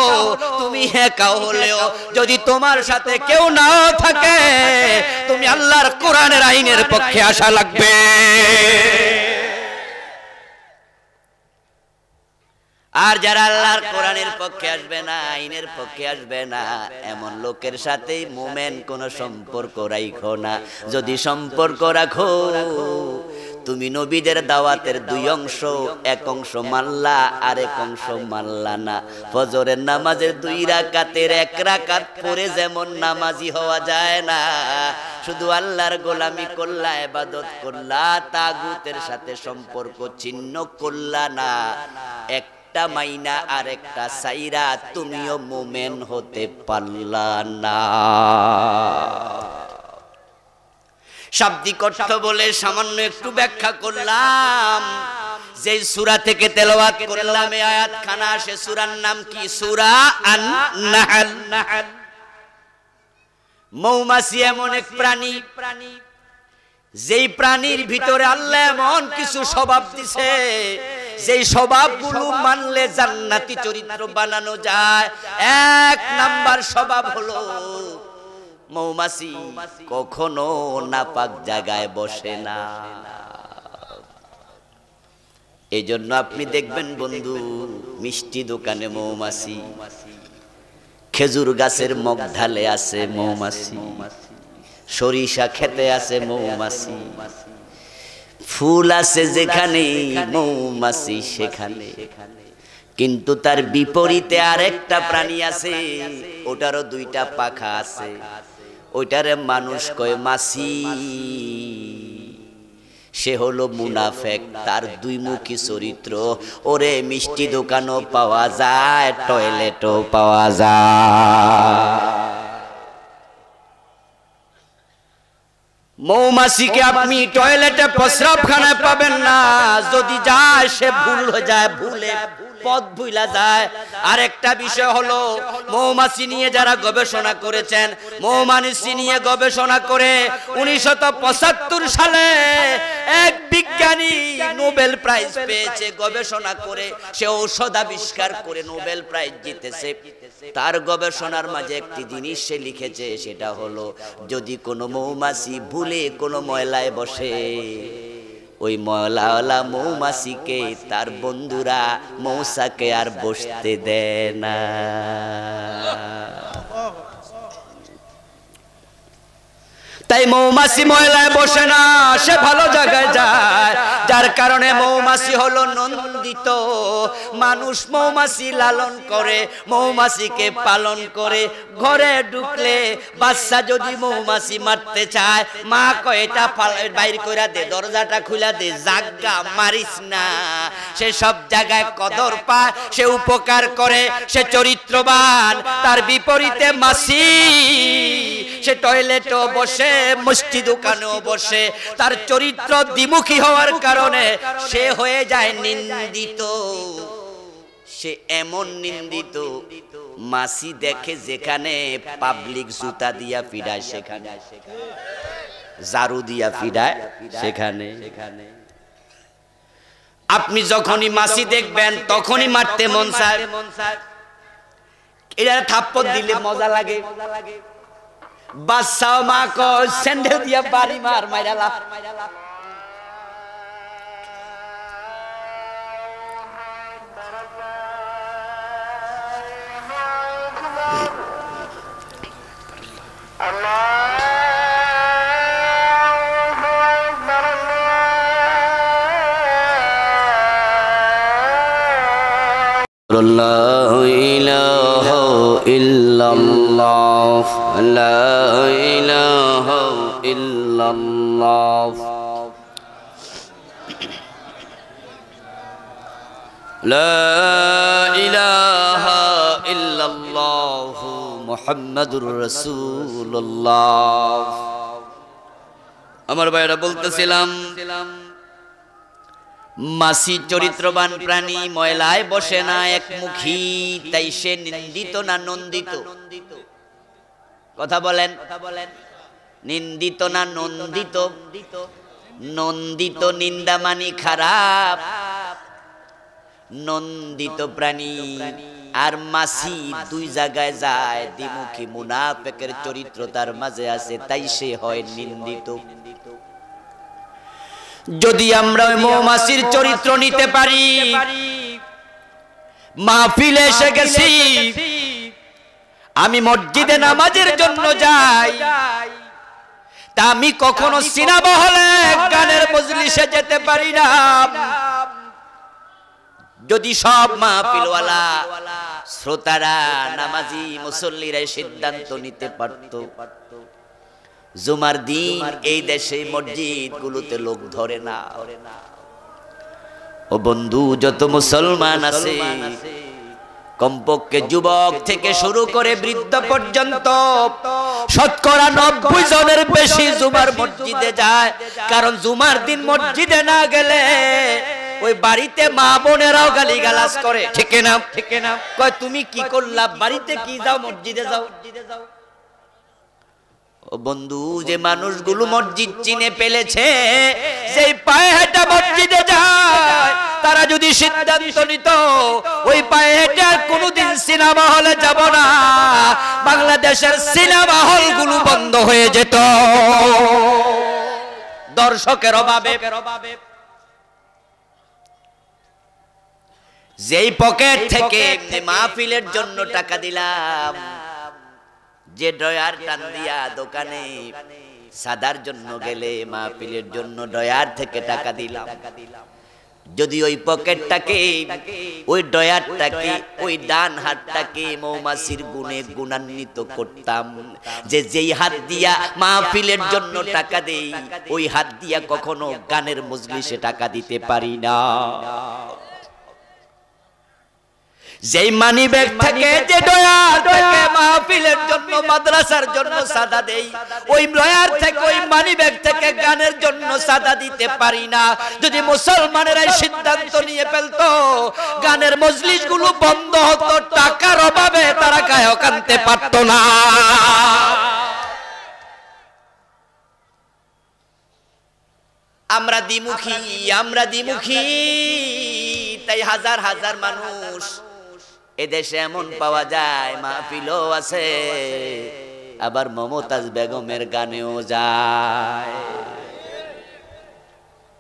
তুমি একা হলেও যদি তোমার সাথে কেউ নাও থাকে, তুমি আল্লাহর কোরআনের আইনের পক্ষে আসা লাগবে। আর যারা আল্লাহর কোরআনের পক্ষে আসবে না, আইনের পক্ষে আসবে না, এমন লোকের সাথে মোমেন কোনো সম্পর্ক রাখো না। যদি সম্পর্ক রাখো, তুমি নবীদের দাওয়াতের 2 অংশ, এক অংশ মানলা, আরেক অংশ মানলা না। ফজরের নামাজের 2 রাকাতের 1 রাকাত পড়ে যেমন নামাজি হওয়া যায় না, শুধু আল্লাহর গোলামি করলা, ইবাদত করলা, তাগুতের সাথে সম্পর্ক ছিন্ন করলা না, একটা মাইনা আর একটা সাইরা তুমিও মুমিন হতে পারলা না। শাব্দিক অর্থ বলে সামান্য একটু ব্যাখ্যা করলাম। যে সূরা থেকে তেলাওয়াত করলাম এই আয়াতখানা, সে সূরার নাম কি? সূরা আন-নাহল। মৌমাছি এমন এক প্রাণী, যেই প্রাণীর ভিতরে আল্লাহ এমন কিছু স্বভাব দিছে, যেই স্বভাবগুলো মানলে জান্নাতি চরিত্র বানানো যায়। 1 নাম্বার স্বভাব হলো মৌমাছি কখনো নাপাক জায়গায় বসে না। এই জন্য আপনি দেখবেন বন্ধু, মিষ্টি দোকানে মৌমাছি, খেজুর গাছের মগডালে আছে মৌমাছি, সরিষা খেতে আছে মৌমাছি, ফুল আছে যেখানে মৌমাছি সেখানে। কিন্তু তার বিপরীতে আরেকটা প্রাণী আছে, ওটারও 2টা পাখা আছে, ওইটারে মানুষ কয় মাছি। সে হলো মুনাফেক, তার 2 মুখী চরিত্র। ওরে মিষ্টি দোকানও পাওয়া যায়, টয়লেটও পাওয়া যায়। মৌমাছিকে আপনি টয়লেটে প্রস্রাবখানায় পাবেন না, যদি যায় সে ভুল হয়ে যায়, ভুলে পথ ভুলা যায়। আরেকটা বিষয় হলো মৌমাছি নিয়ে যারা গবেষণা করেছেন, মৌমাছি নিয়ে গবেষণা করে 1975 সালে এক বিজ্ঞানী নোবেল প্রাইজ পেয়েছে। গবেষণা করে সে ঔষধ আবিষ্কার করে নোবেল প্রাইজ জিতেছে। তার গবেষণার মাঝে একটি জিনিস সে লিখেছে, সেটা হলো যদি কোনো মৌমাছি ভুলে কোনো ময়লায় বসে, ওই ময়লাওয়ালা মৌমাছিকে তার বন্ধুরা মৌসাকে আর বসতে দেয় না। তাই মৌমাছি ময়লায় বসে না, সে ভালো জায়গায় যায়, যার কারণে মৌমাছি হলো নন্দিত। মানুষ মৌমাছি লালন করে, মৌমাছিকে পালন করে। ঘরে ঢুকলে বাচ্চা যদি মৌমাছি মারতে চায়, মা কয় এটা বাইর কইরা দে, দরজাটা খুলে দে, জাগা মারিস না। সে সব জায়গায় কদর পায়, সে উপকার করে, সে চরিত্রবান। তার বিপরীতে মাছি, সে টয়লেটও বসে, মসজিদ দোকানেও বসে, তার চরিত্র দ্বিমুখী হওয়ার কারণে সে হয়ে যায় নিন্দিত। সে এমন নিন্দিত, মাছি দেখে যেখানে পাবলিক জুতা দিয়া ফিরায় সেখানে, ঝাড়ু দিয়া ফিরায় সেখানে। আপনি যখনই মাছি দেখবেন তখনই মারতে মন চায়। এটা থাপ্পড় দিলে মজা লাগে। বাচ্চাও মা কয় স্যান্ডেল দিয়া বাড়ি মার, মাইরালা। لا إله إلا الله لا إله إلا الله لا إله إلا الله محمد رسول الله। আমার ভাইরা বলতেছিলাম, মাছি চরিত্রবান প্রাণী, ময়লায় বসে না, একমুখী। তাই সে নিন্দিত না নন্দিত? কথা বলেন, নিন্দিত না নন্দিত? নন্দিত নিন্দা মানি খারাপ, নন্দিত প্রাণী। আর মাছি দুই জায়গায় যায়, দ্বিমুখী, মুনাফিকের চরিত্র তার মাঝে আছে, তাই সে হয় নিন্দিত। যদি আমরা ওই মৌমাছির চরিত্র নিতে পারি, মাহফিলে এসে গেছি, আমি মসজিদে নামাজের জন্য যাই, তা আমি কখনো সিনেমা হলে গানের মজলিসে যেতে পারি না। যদি সব মাহফিলওয়ালা শ্রোতারা, নামাজি মুসল্লিরা সিদ্ধান্ত নিতে পারত, জুমার দিন এই দেশে মসজিদ গুলোতে লোক ধরে না। ও বন্ধু, যত মুসলমান আছে কমপক্ষে যুবক থেকে শুরু করে বৃদ্ধ পর্যন্ত শতকরা 90 জনের বেশি জুমার মসজিদে যায়। কারণ জুমার দিন মসজিদে না গেলে ওই বাড়িতে মা বোনেরাও গালিগালাজ করে, ঠিক না? কয় তুমি কি করলা, বাড়িতে কি যাও, মসজিদে যাও। ও বন্ধু, যে মানুষগুলো মসজিদ চিনে ফেলেছে, সেই পায়ে হেঁটে মসজিদে যায়, তারা যদি সিদ্ধান্ত নিত ওই পায়ে হেঁটে আর কোনোদিন সিনেমা হলে যাব না, বাংলাদেশের সিনেমা হলগুলো বন্ধ হয়ে যেত দর্শকের অভাবে। যেই পকেট থেকে মাহফিলের জন্য টাকা দিলাম, যে ডয়ার টান দিয়া দোকানে সাদার জন্য গেলে, মাহফিলের জন্য ডয়ার থেকে টাকা দিলাম, যদি ওই পকেটটাকে, ওই ডয়ারটাকে, ওই ডান হাতটাকে মৌমাছির গুণে গুণান্বিত করতাম, যে যেই হাত দিয়া মাহফিলের জন্য টাকা দেই, ওই হাত দিয়া কখনো গানের মজলিসে টাকা দিতে পারি না। যেই মানি ব্যাগ থেকে, যে ডয়ার থেকে মাহফিলের জন্য, মাদ্রাসার জন্য সাদা দেই, ওই ডয়ার থেকে, ওই মানি ব্যাগ থেকে গানের জন্য সাদা দিতে পারি না। যদি মুসলমানেরা সিদ্ধান্ত নিয়ে ফেলতো গানের মজলিস গুলো বন্ধ হতো, টাকার অভাবে তারা গায়ক আনতে পারত না। আমরা দ্বিমুখী, তাই হাজার হাজার মানুষ এদেশে এমন পাওয়া যায়, মাহফিলও আছে, আবার মমতাজ বেগমের গানেও যায়,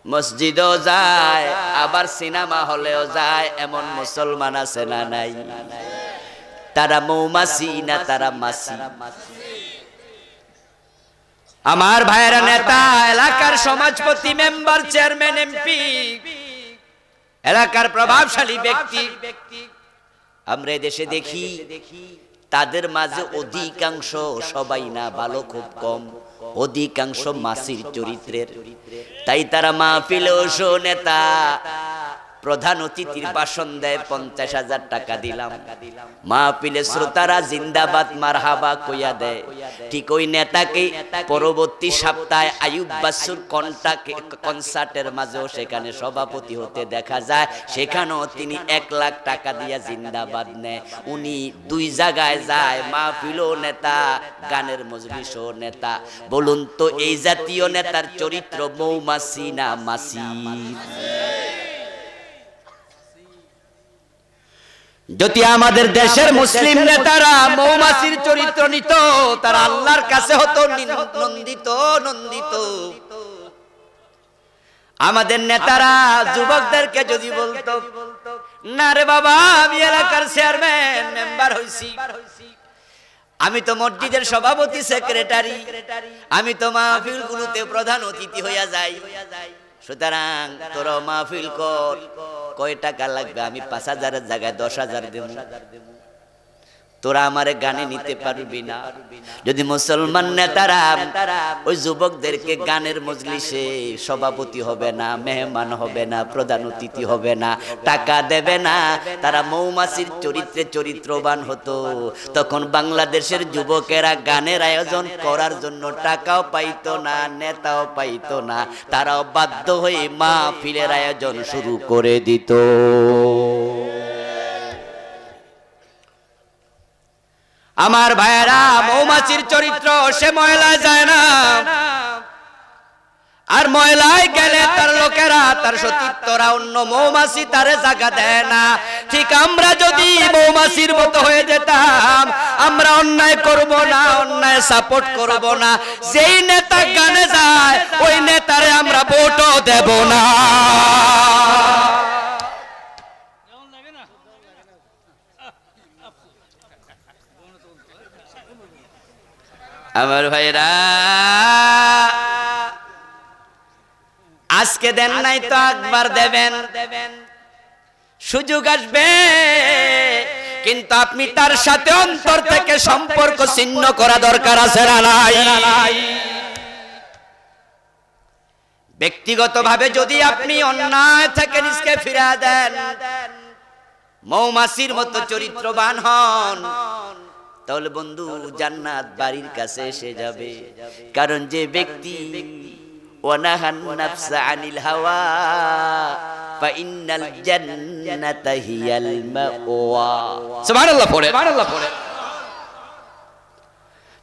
মসজিদও যায়, আবার সিনেমা হলেও যায়। এমন মুসলমান আছে না নাই? তারা মৌমাছি না তারা মাছি? আমার ভাইয়েরা, নেতা, এলাকার সমাজপতি, মেম্বার, চেয়ারম্যান, এমপি, এলাকার প্রভাবশালী ব্যক্তি, আমরা দেশে দেখি তাদের মাঝে অধিকাংশ, সবাই না, ভালো খুব কম, অধিকাংশ মাসির চরিত্রের। তাই তারা মাহফিলে ওসো নেতা প্রধান অতিথির ভাষণ দেয়, 50,000 টাকা দিলাম। মাহফিলে শ্রোতারা জিন্দাবাদ মারহাবা কইয়া দেয়। ঠিক ওই নেতাকে পরবর্তী সপ্তাহে আইয়ুব বাচ্চুর কনসার্টের মাঝেও সেখানে সভাপতি হতে দেখা যায়। সেখানেও তিনি 1 লাখ টাকা দিয়া জিন্দাবাদ নেয়। উনি 2 জায়গায় যায়, মাহফিলও নেতা, গানের মজলিসও নেতা। বলুন তো এই জাতীয় নেতার চরিত্র মৌমাছি না মাছি? যদি আমাদের দেশের মুসলিম নেতারা মৌমাছির চরিত্র নিত, তারা আল্লাহর কাছে হতো নন্দিত নন্দিত। আমাদের নেতারা যুবকদেরকে যদি বলতো, না রে বাবা, আমি এলাকার চেয়ারম্যান মেম্বার হইছি, আমি তো মসজিদের সভাপতি সেক্রেটারি, আমি তো মাহফিলগুলোতে প্রধান অতিথি হইয়া যাই, সুতরাং তোরা মাহফিল কর, কয় টাকা লাগবে? আমি 5,000-এর জায়গায় 10,000 দেব, তোরা আমারে গানে নিতে পারবি না। যদি মুসলমান নেতারা ওই যুবকদেরকে গানের মজলিসে সভাপতি হবে না, মেহমান হবে না, প্রধান অতিথি হবে না, টাকা দেবে না, তারা মৌমাছির চরিত্রে চরিত্রবান হতো, তখন বাংলাদেশের যুবকেরা গানের আয়োজন করার জন্য টাকাও পাইতো না, নেতাও পাইতো না, তারাও বাধ্য হয়ে মাহফিলের আয়োজন শুরু করে দিত। আমার ভাইয়েরা, মৌমাছির চরিত্র, সে ময়লায় যায় না, আর ময়লায় গেলে তার লোকেরা, তার সতীর্থরা, অন্য মৌমাছি তারে জায়গা দেয় না। ঠিক আমরা যদি মৌমাছির মতো হয়ে যেতাম, আমরা অন্যায় করব না, অন্যায় সাপোর্ট করব না, যেই নেতা গানে যায় ওই নেতারে আমরা ভোটও দেব না। আমার ভাইরা, আজকে দেন নাই তো একবার দেবেন, সুযোগ আসবে, কিন্তু আপনি তার সাথে অন্তর থেকে সম্পর্ক ছিন্ন করা দরকার আছে না নাই? ব্যক্তিগতভাবে যদি আপনি অন্যায় থেকে নিজকে ফিরিয়ে দেন, মৌমাছির মতো চরিত্রবান হন, তাহলে বন্ধু জান্নাত বাড়ির কাছে এসে যাবে। কারণ যে ব্যক্তি ওয়ানাহান নাফসা আনিল হাওয়া ফাইন্নাল জান্নাতা হিয়াল মাওয়া। সুবহানাল্লাহ পড়ে, সুবহানাল্লাহ পড়ে।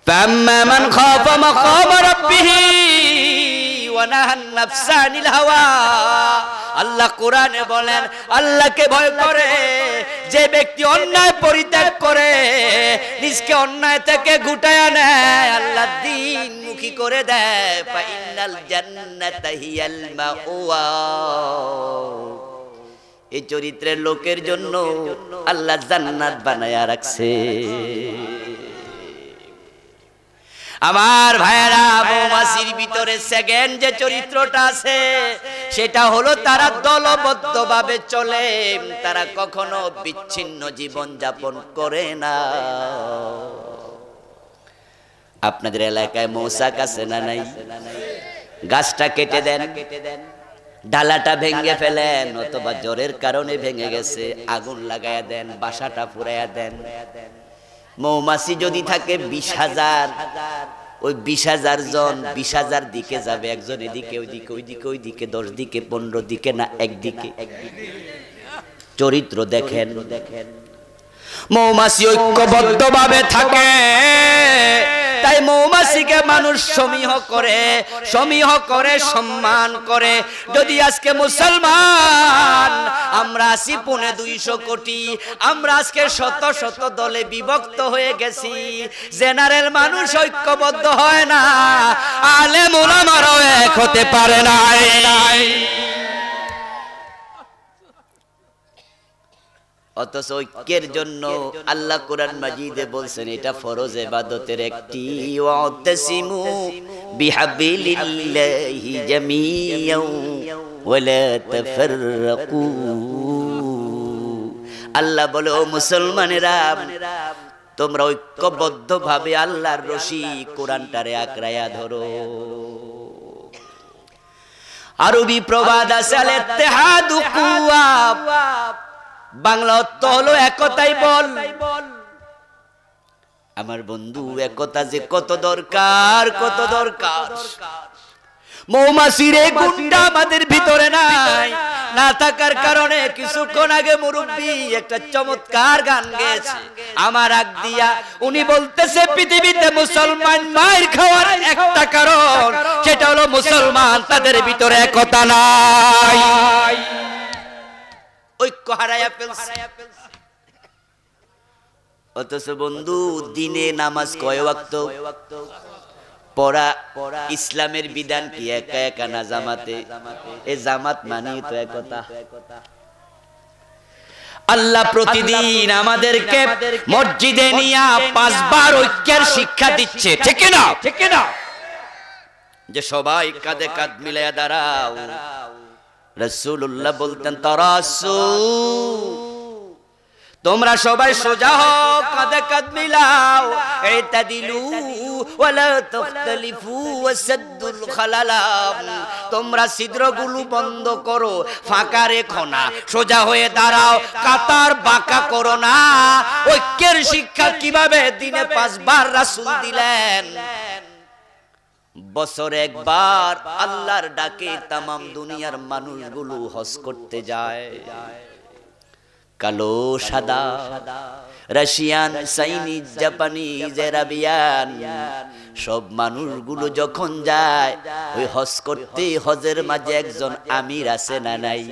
ফাম্মা মান খাফা মাকামা রাব্বিহি ওয়ানাহান নাফসা আনিল হাওয়া, আল্লাহ কোরআনে বলেন, আল্লাহকে ভয় করে যে ব্যক্তি অন্যায় পরিত্যাগ করে, নিজকে অন্যায় থেকে গুটায়া নেয়, আল্লাহ দ্বীন মুখী করে দেয়, ফাইনাল জান্নাতা হিয়াল মাওয়া। এই চরিত্রের লোকের জন্য আল্লাহ জান্নাত বানায়া রাখছে। আমার ভাইয়েরা, মৌমাছির ভিতরে সেকেন্ড যে চরিত্রটা আছে সেটা হলো তারা দলবদ্ধভাবে চলে, তারা কখনো বিচ্ছিন্ন জীবন যাপন করে না। আপনাদের এলাকায় মৌচাক আছে না নাই? গাছটা কেটে দেন, ডালাটা ভেঙে ফেলেন, অথবা জ্বরের কারণে ভেঙে গেছে, আগুন লাগায়া দেন, বাসাটা পুরাইয়া দেন। মৌমাছি যদি থাকে 20,000, ওই 20,000 জন 20,000 দিকে যাবে, একজন এদিকে ওইদিকে, ওইদিকে ওইদিকে, 10 দিকে, 15 দিকে, না একদিকে। চরিত্র দেখেন, মৌমাছি ঐক্যবদ্ধভাবে থাকে, তাই মৌমাছিকে মানুষ সমীহ করে, সমীহ করে, সম্মান করে। যদি আজকে মুসলমান আমরা আছি 250 কোটি, আমরা আজকে শত শত দলে বিভক্ত হয়ে গেছি, জেনারেল মানুষ ঐক্যবদ্ধ হয় না, আলেম উলামারাও এক হতে পারে না। অথচ ঐক্যের জন্য আল্লাহ কোরআন মাজিদে বলছেন এটা ফরজ ইবাদতের একটি, ওয়াতাসিমু বিহাবিলিল্লাহি জামিয়াও ওয়ালা তাফাররাকু। আল্লাহ বলে, ও মুসলমানেরা, তোমরা ঐক্যবদ্ধভাবে আল্লাহর রশি কোরআনটারে আঁকড়ায়া ধরো। আরবি প্রবাদ আছে, আল ইত্তিহাদু কুওয়া, বাংলা অর্থ হলো একতাই বল। আমার বন্ধু, একতা যে কত দরকার, কত দরকার। মৌমাছির এই গুণটা আমাদের ভিতরে নাই, না থাকার কারণে কিছুক্ষণ আগে মুরব্বী একটা চমৎকার গান গেয়েছে আমার আগ দিয়া। উনি বলতেছে পৃথিবীতে মুসলমান মায়ের খাওয়ার একটা কারণ, সেটা হলো মুসলমান তাদের ভিতরে একতা নাই, ঐক্য হারায়া ফেলছে। অথচ বন্ধু, দিনে নামাজ কয় ওয়াক্ত পড়া ইসলামের বিধান কি? একা একা না জামাতে? এই জামাত মানে তো একতা। আল্লাহ প্রতিদিন আমাদেরকে মসজিদে নিয়ে 5 বার ঐক্যের শিক্ষা দিচ্ছে, ঠিক না? ঠিক না? যে সবাই কাঁধে কাঁধ মিলাইয়া দাঁড়াও। রাসূলুল্লাহ বলতেন, তারাসু, তোমরা সবাই সোজা হও, কাঁধে কাঁধ মিলাও। ইতাদিলু ওয়ালা তাখতালিফু ওয়াসাদ্দুল খালালা, তোমরা ছিদ্রগুলো বন্ধ করো, ফাঁকা রেখো না, সোজা হয়ে দাঁড়াও, কাতার বাঁকা করো না। ঐক্যের শিক্ষা কিভাবে দিনে 5 বার রাসূল দিলেন। বছরে একবার আল্লাহর ডাকে তামাম দুনিয়ার মানুষগুলো হজ করতে যায়। কালো সাদা, রাশিয়ান, চাইনিজ, জাপানিজ, আরাবিয়ান, সব মানুষগুলো যখন যায় ওই হজ করতে, হজের মাঝে একজন আমির আছে না নাই?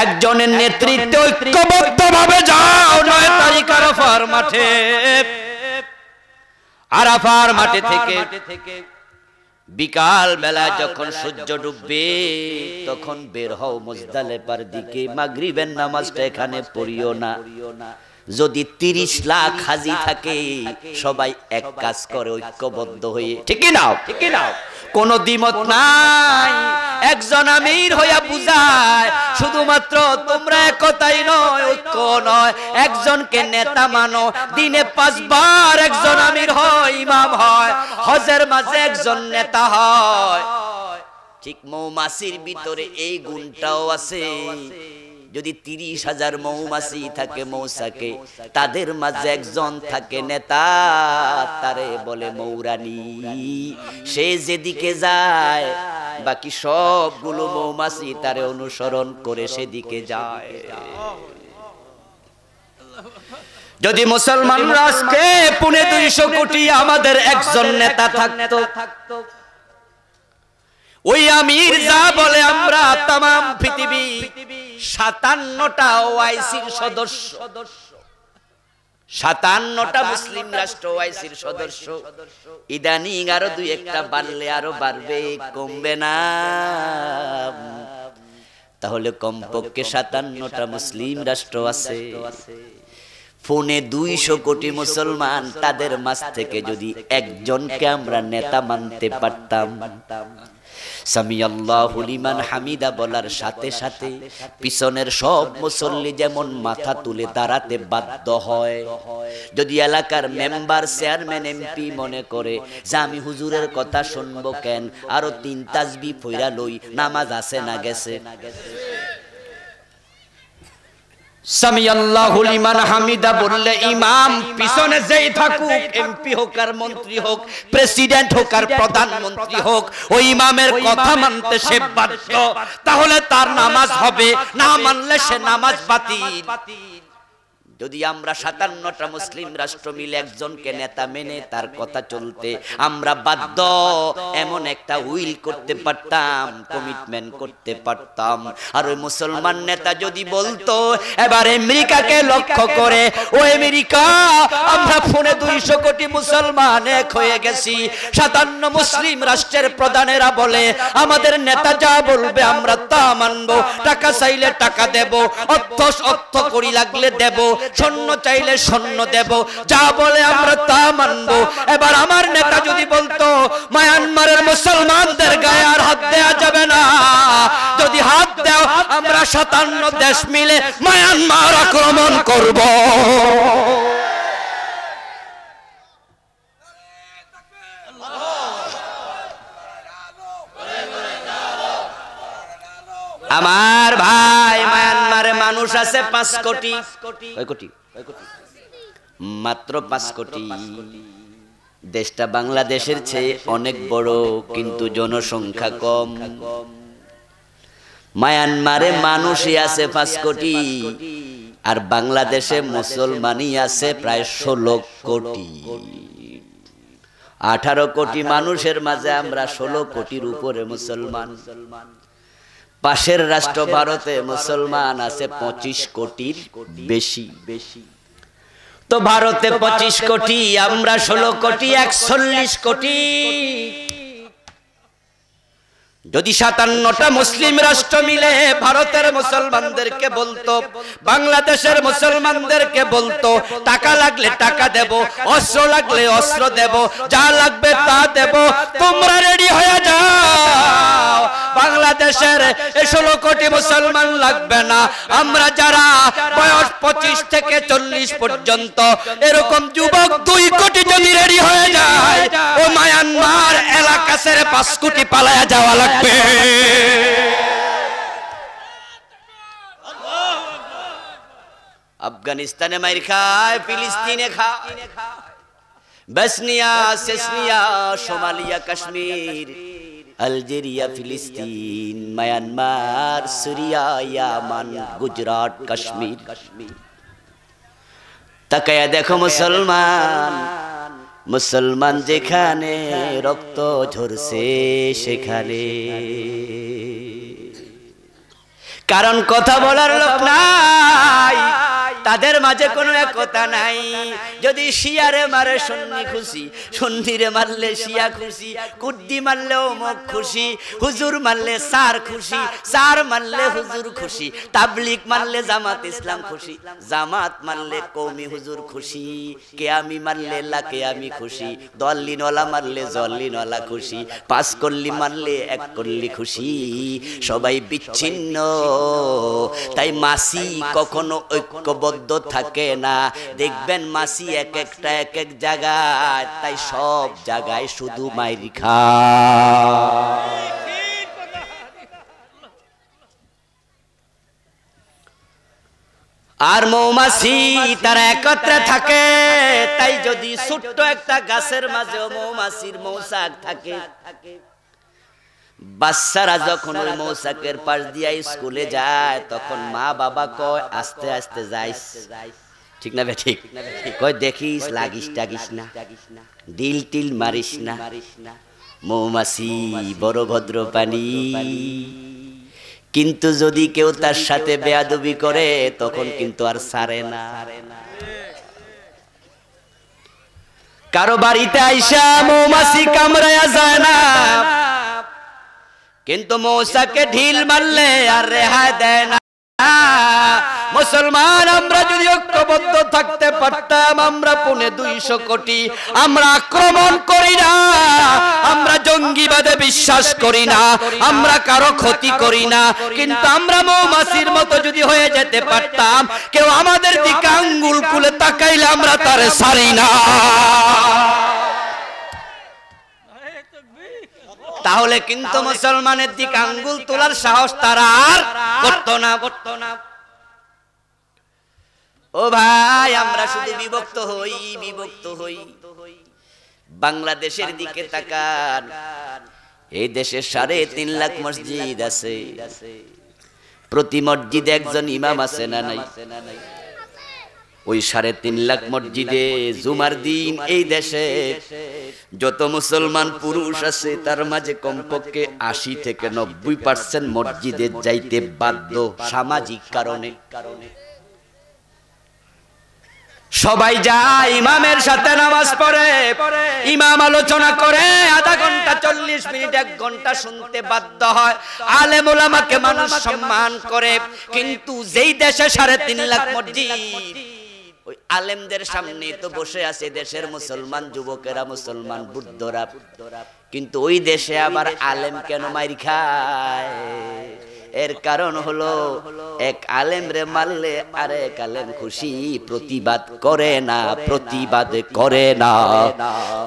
একজনের নেতৃত্বে ঐক্যবদ্ধভাবে যাও 9 তারিখ আরাফার মাঠে। আরাফার মাঠে থেকে বিকাল বেলা যখন সূর্য ডুববে তখন বের হও মুজদালিফার দিকে। মাগরিবের নামাজটা এখানে পড়িও না। যদি 30 লাখ হাজি থাকে, সবাই এক কাজ করে ঐক্যবদ্ধ হয়ে, ঠিক না? ঠিক না? কোন দ্বিমত নাই, একজন আমির হইয়া বুঝায়। শুধুমাত্র তোমরা একতাই নয়, ঐক্য নয়, একজনকে নেতা মানো। দিনে 5 বার একজন আমির হয়, ইমাম হয়, হজের মাঝে একজন নেতা হয়। ঠিক মৌমাছির ভিতরে এই গুণটাও আছে। যদি 30,000 মৌমাছি থাকে, মৌসাকে, তাদের মাঝে একজন থাকে নেতা, তারে বলে মৌরানী। সে যেদিকে যায় বাকি সবগুলো মৌমাছি তারে অনুসরণ করে সেদিকে যায়। যদি মুসলমানরা আজকে 250 কোটি আমাদের একজন নেতা থাকতো, ওই আমির যা বলে আমরা তামাম পৃথিবী 57টা ওআইসির সদস্য, 57টা মুসলিম রাষ্ট্র ওআইসির সদস্য। ইদানিং আরো 2-1টা বাড়লে আরো বাড়বে, কমবে না। তাহলে কমপক্ষে 57টা মুসলিম রাষ্ট্র আছে। 250 কোটি মুসলমান, তাদের মাঝ থেকে যদি একজনকে আমরা নেতা মানতে পারতাম, সামিআল্লাহু লিমান হামিদা বলার সাথে সাথে পিছনের সব মুসল্লি যেমন মাথা তুলে দাঁড়াতে বাধ্য হয়। যদি এলাকার মেম্বার, চেয়ারম্যান, এমপি মনে করে যে আমি হুজুরের কথা শুনবো কেন, আরো 3 তাসবিহ পড়া লই, নামাজ আছে না গেছে। সামিআল্লাহু লিমান হামিদা বললে ইমাম পিছনে যেই থাকুক, এমপি হোক আর মন্ত্রী হোক, প্রেসিডেন্ট হোক আর প্রধানমন্ত্রী হোক, ওই ইমামের কথা মানতে সে বাধ্য। তাহলে তার নামাজ হবে, না মানলে সে নামাজ বাতিল। যদি আমরা 57টা মুসলিম রাষ্ট্র মিলে একজনকে নেতা মেনে তার কথা চলতে আমরা বাধ্য, এমন একটা উইল করতে পারতাম, কমিটমেন্ট করতে পারতাম। আর ওই মুসলমান নেতা যদি বলতো এবার আমেরিকাকে লক্ষ্য করে, ও আমেরিকা, আমরা 250 কোটি মুসলমান এক হয়ে গেছি, 57 মুসলিম রাষ্ট্রের প্রধানেরা বলে আমাদের নেতা যা বলবে আমরা তা মানবো, টাকা চাইলে টাকা দেব, অর্থ করি লাগলে দেব, সৈন্য চাইলে সৈন্য দেব, যা বলে আমরা তা মানবো। এবার আমার নেতা যদি বলতো মায়ানমারের মুসলমানদের গায়ে আর হাত দেওয়া যাবে না, যদি হাত দাও আমরা 57 দেশ মিলে মায়ানমার আক্রমণ করব। আমার ভাই, মায়ানমারে মানুষ আছে 5 কোটি। কয় কোটি? মাত্র 5 কোটি। দেশটা বাংলাদেশের চেয়ে অনেক বড়, কিন্তু জনসংখ্যা কম। মায়ানমারে মানুষই আছে 5 কোটি, আর বাংলাদেশে মুসলমানই আছে প্রায় 16 কোটি। 18 কোটি মানুষের মাঝে আমরা 16 কোটির উপরে মুসলমান। পাশের রাষ্ট্র ভারতে মুসলমান আছে 25 কোটির বেশি। তো ভারতে 25 কোটি, আমরা 16 কোটি, 41 কোটি। যদি 57টা মুসলিম রাষ্ট্র মিলে ভারতের মুসলমানদেরকে বলতো, বাংলাদেশের মুসলমানদেরকে বলতো টাকা লাগলে টাকা দেব, অস্ত্র লাগলে অস্ত্র দেব, যা লাগবে তা দেব, তোমরা রেডি হয়ে যাও, বাংলাদেশের 16 কোটি মুসলমান লাগবে না, আমরা যারা বয়স 25 থেকে 40 পর্যন্ত এরকম যুবক 2 কোটি যদি রেডি হয়ে যায়, ও মায়ানমার এলাকা ছেড়ে 5 কোটি পালায়া যাওয়া লাগবে। আফগানিস্তানে মাইর খায়, ফিলিস্তিনে খায়, Bosnia, Chechnya, Somalia, Kashmir, Algeria, ফিলিস্তিন, মায়ানমার, সিরিয়া, ইয়ামান, গুজরাট, কাশ্মীর। তাকায়া দেখো মুসলমান, মুসলমান যেখানে রক্ত ঝরছে সেখানে। কারণ কথা বলার লোক নাই, তাদের মাঝে কোনো একতা নাই। যদি শিয়ারে মারে সুন্নি খুশি, সুন্নিরে মারলে শিয়া খুশি, কুর্দি মারলে অমুক খুশি, হুজুর মারলে সার খুশি, সার মারলে হুজুর খুশি, তাবলিগ মারলে জামাত ইসলাম খুশি, জামাত মারলে কওমি হুজুর খুশি, কেয়ামি মারলে লা কেয়ামি খুশি, দল্লিনওয়ালা মারলে জল্লিনওয়ালা খুশি, 5 কল্লি মারলে 1 কল্লি খুশি, সবাই বিচ্ছিন্ন। তাই মাসি কখনো ঐক্যবদ্ধ থাকে না। দেখবেন মাসি এক একটা এক এক জায়গায়, তাই সব জায়গায় শুধু মাইর খায়। আর মৌমাছি তারা একত্রে থাকে, তাই যদি ছোট্ট একটা গাছের মাঝে মৌমাছির মৌচাক থাকে, বাচ্চারা যখন ওই মৌচাকের পাশ দিয়ে স্কুলে যায়, তখন মা বাবা কয় আস্তে আস্তে যাইস, ঠিক না? ঠিক কয় দেখিস, লাগিস টাগিস না, ডিল টিল মারিস না। মৌমাছি বড় ভদ্র প্রাণী, কিন্তু যদি কেউ তার সাথে বেয়াদবি করে তখন কিন্তু আর ছাড়ে না। কারো বাড়িতে আইসা মৌমাছি কামড়ায়া যায় না, কিন্তু মৌচাকে ঢিল মারলে আর রেহাই দেয় না। মুসলমান আমরা যদি ঐক্যবদ্ধ থাকতে পারতাম, আমরা 250 কোটি, আমরা আক্রমণ করি না, আমরা জঙ্গিবাদে বিশ্বাস করি না, আমরা কারো ক্ষতি করি না, কিন্তু আমরা মৌমাছির মতো যদি হয়ে যেতে পারতাম, কেউ আমাদের দিকে আঙ্গুল খুলে তাকাইলে আমরা তারে ছাড়ি না। তাহলে কিন্তু মুসলমানের দিকে আঙ্গুল তোলার সাহস তারা আর করতো না। ও ভাই, আমরা শুধু বিভক্ত হই। বাংলাদেশের দিকে তাকান, এই দেশে 3.5 লাখ মসজিদ আছে, প্রতি মসজিদে একজন ইমাম আছে না নাই? ওই 3.5 লাখ মসজিদে জুমার দিন এই দেশে যত মুসলমান পুরুষ আছে তার মাঝে কমপক্ষে 80 থেকে 90% মসজিদে যাইতে বাধ্য সামাজিক কারণে। সবাই যায় ইমামের সাথে নামাজ পড়ে, ইমাম আলোচনা করে আধা ঘন্টা 40 মিনিট 1 ঘন্টা শুনতে বাধ্য হয়। আলেম ওলামাকে মানুষ সম্মান করে, কিন্তু যেই দেশে 3.5 লাখ মসজিদ, ওই আলেমদের সামনে তো বসে আছে দেশের মুসলমান যুবকেরা, মুসলমান বুদ্ধরা, কিন্তু ওই দেশে আবার আলেম কেন মাইর খায়? এর কারণ হলো এক আলেম রে মারলে আরেক আলেম খুশি, প্রতিবাদ করে না, প্রতিবাদ করে না।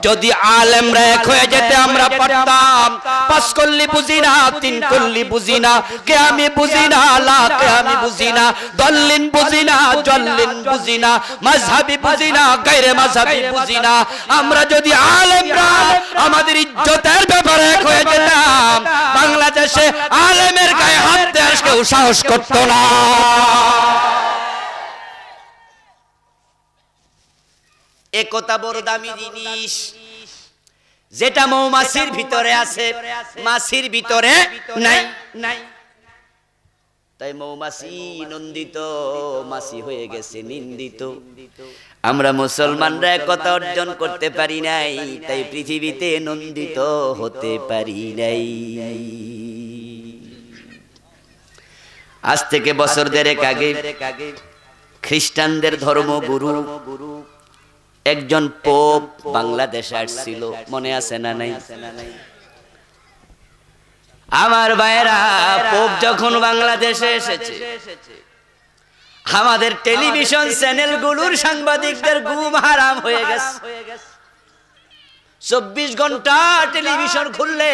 যদি আলেম রে এক হয়ে যেতে আমরা পারতাম, পাঁচ কল্লি বুঝি না, তিন কল্লি বুঝি না, কে আমি বুঝি না, লা কে আমি বুঝি না, দল্লিন বুঝি না, জল্লিন বুঝি না, মাযহাবি বুঝি না, গায়রে মাযহাবি বুঝি না। আমরা যদি আলেমরা আমাদের ইজ্জতের ব্যাপারে এক হয়ে যেতাম, বাংলাদেশে আলেমের গায়ে হাত দেওয়ার কেউ সাহস করত না। একতা বড় দামি জিনিস, যেটা মৌমাছির ভিতরে আছে, মাছির ভিতরে নাই। তাই মৌমাছি নন্দিত, মাছি হয়ে গেছে নিন্দিত। আমরা মুসলমানরা একতা অর্জন করতে পারি নাই, তাই পৃথিবীতে নন্দিত হতে পারি নাই। আজ থেকে বছর দেড়েক আগে খ্রিস্টানদের ধর্মগুরু একজন পোপ বাংলাদেশে আসছিল, মনে আছে না নাই? আমার ভাইয়েরা, পোপ যখন বাংলাদেশে এসেছে, আমাদের টেলিভিশন চ্যানেলগুলোর সাংবাদিকদের ঘুম হারাম হয়ে গেছে। 24 ঘন্টা টেলিভিশন খুললে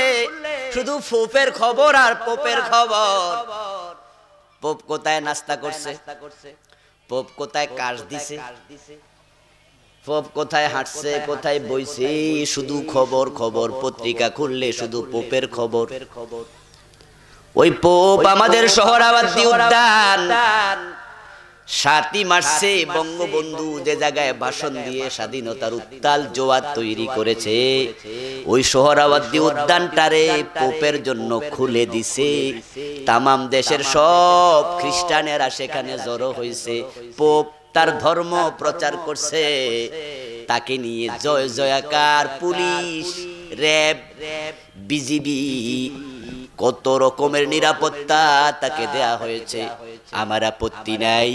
শুধু পোপের খবর আর পোপের খবর। পোপ কোথায় নাস্তা করছে, পোপ কোথায় কাশ দিছে, পোপ কোথায় হাঁটছে, কোথায় বইছে, শুধু খবর খবর। পত্রিকা খুললে শুধু পোপের খবর। ওই পোপ আমাদের সোহরাওয়ার্দী উদ্যান 7ই মার্চে বঙ্গবন্ধু যে জায়গায় ভাষণ দিয়ে স্বাধীনতার উত্তাল জোয়ার তৈরি করেছে, ওই সোহরাওয়ার্দী উদ্যানটারে পোপের জন্য খুলে দিছে। তামাম দেশের সব খ্রিস্টানেরা সেখানে জড়ো হয়েছে। পোপ তার ধর্ম প্রচার করছে, তাকে নিয়ে জয় জয়াকার, পুলিশ, র্যাব, বিজিবি, কত রকমের নিরাপত্তা তাকে দেয়া হয়েছে। আমার আপত্তি নাই।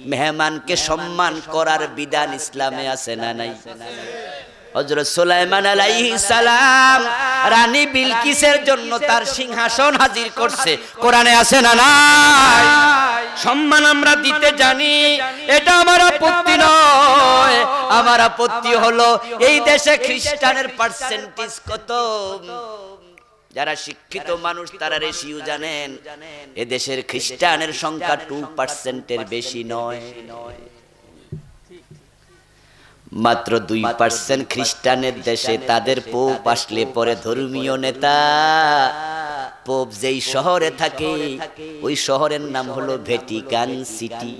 মেহমানকে সম্মান করার বিধান ইসলামে আছে না নাই? হযরত সুলাইমান আলাইহিস সালাম রানী বিলকিসের জন্য তার সিংহাসন হাজির করছে, কোরআনে আছে না নাই? সম্মান আমরা দিতে জানি, এটা আমার আপত্তি নয়। আমার আপত্তি হলো এই দেশে খ্রিস্টানের পার্সেন্টেজ কত। যারা শিক্ষিত মানুষ তারা রেশিও জানেন, এদেশের খ্রিস্টানের সংখ্যা 2%-এর বেশি নয়। মাত্র 2% খ্রিস্টানের দেশে তাদের পোপ আসলে পরে ধর্মীয় নেতা। পোপ যেই শহরে থাকে ওই শহরের নাম হলো ভ্যাটিকান সিটি।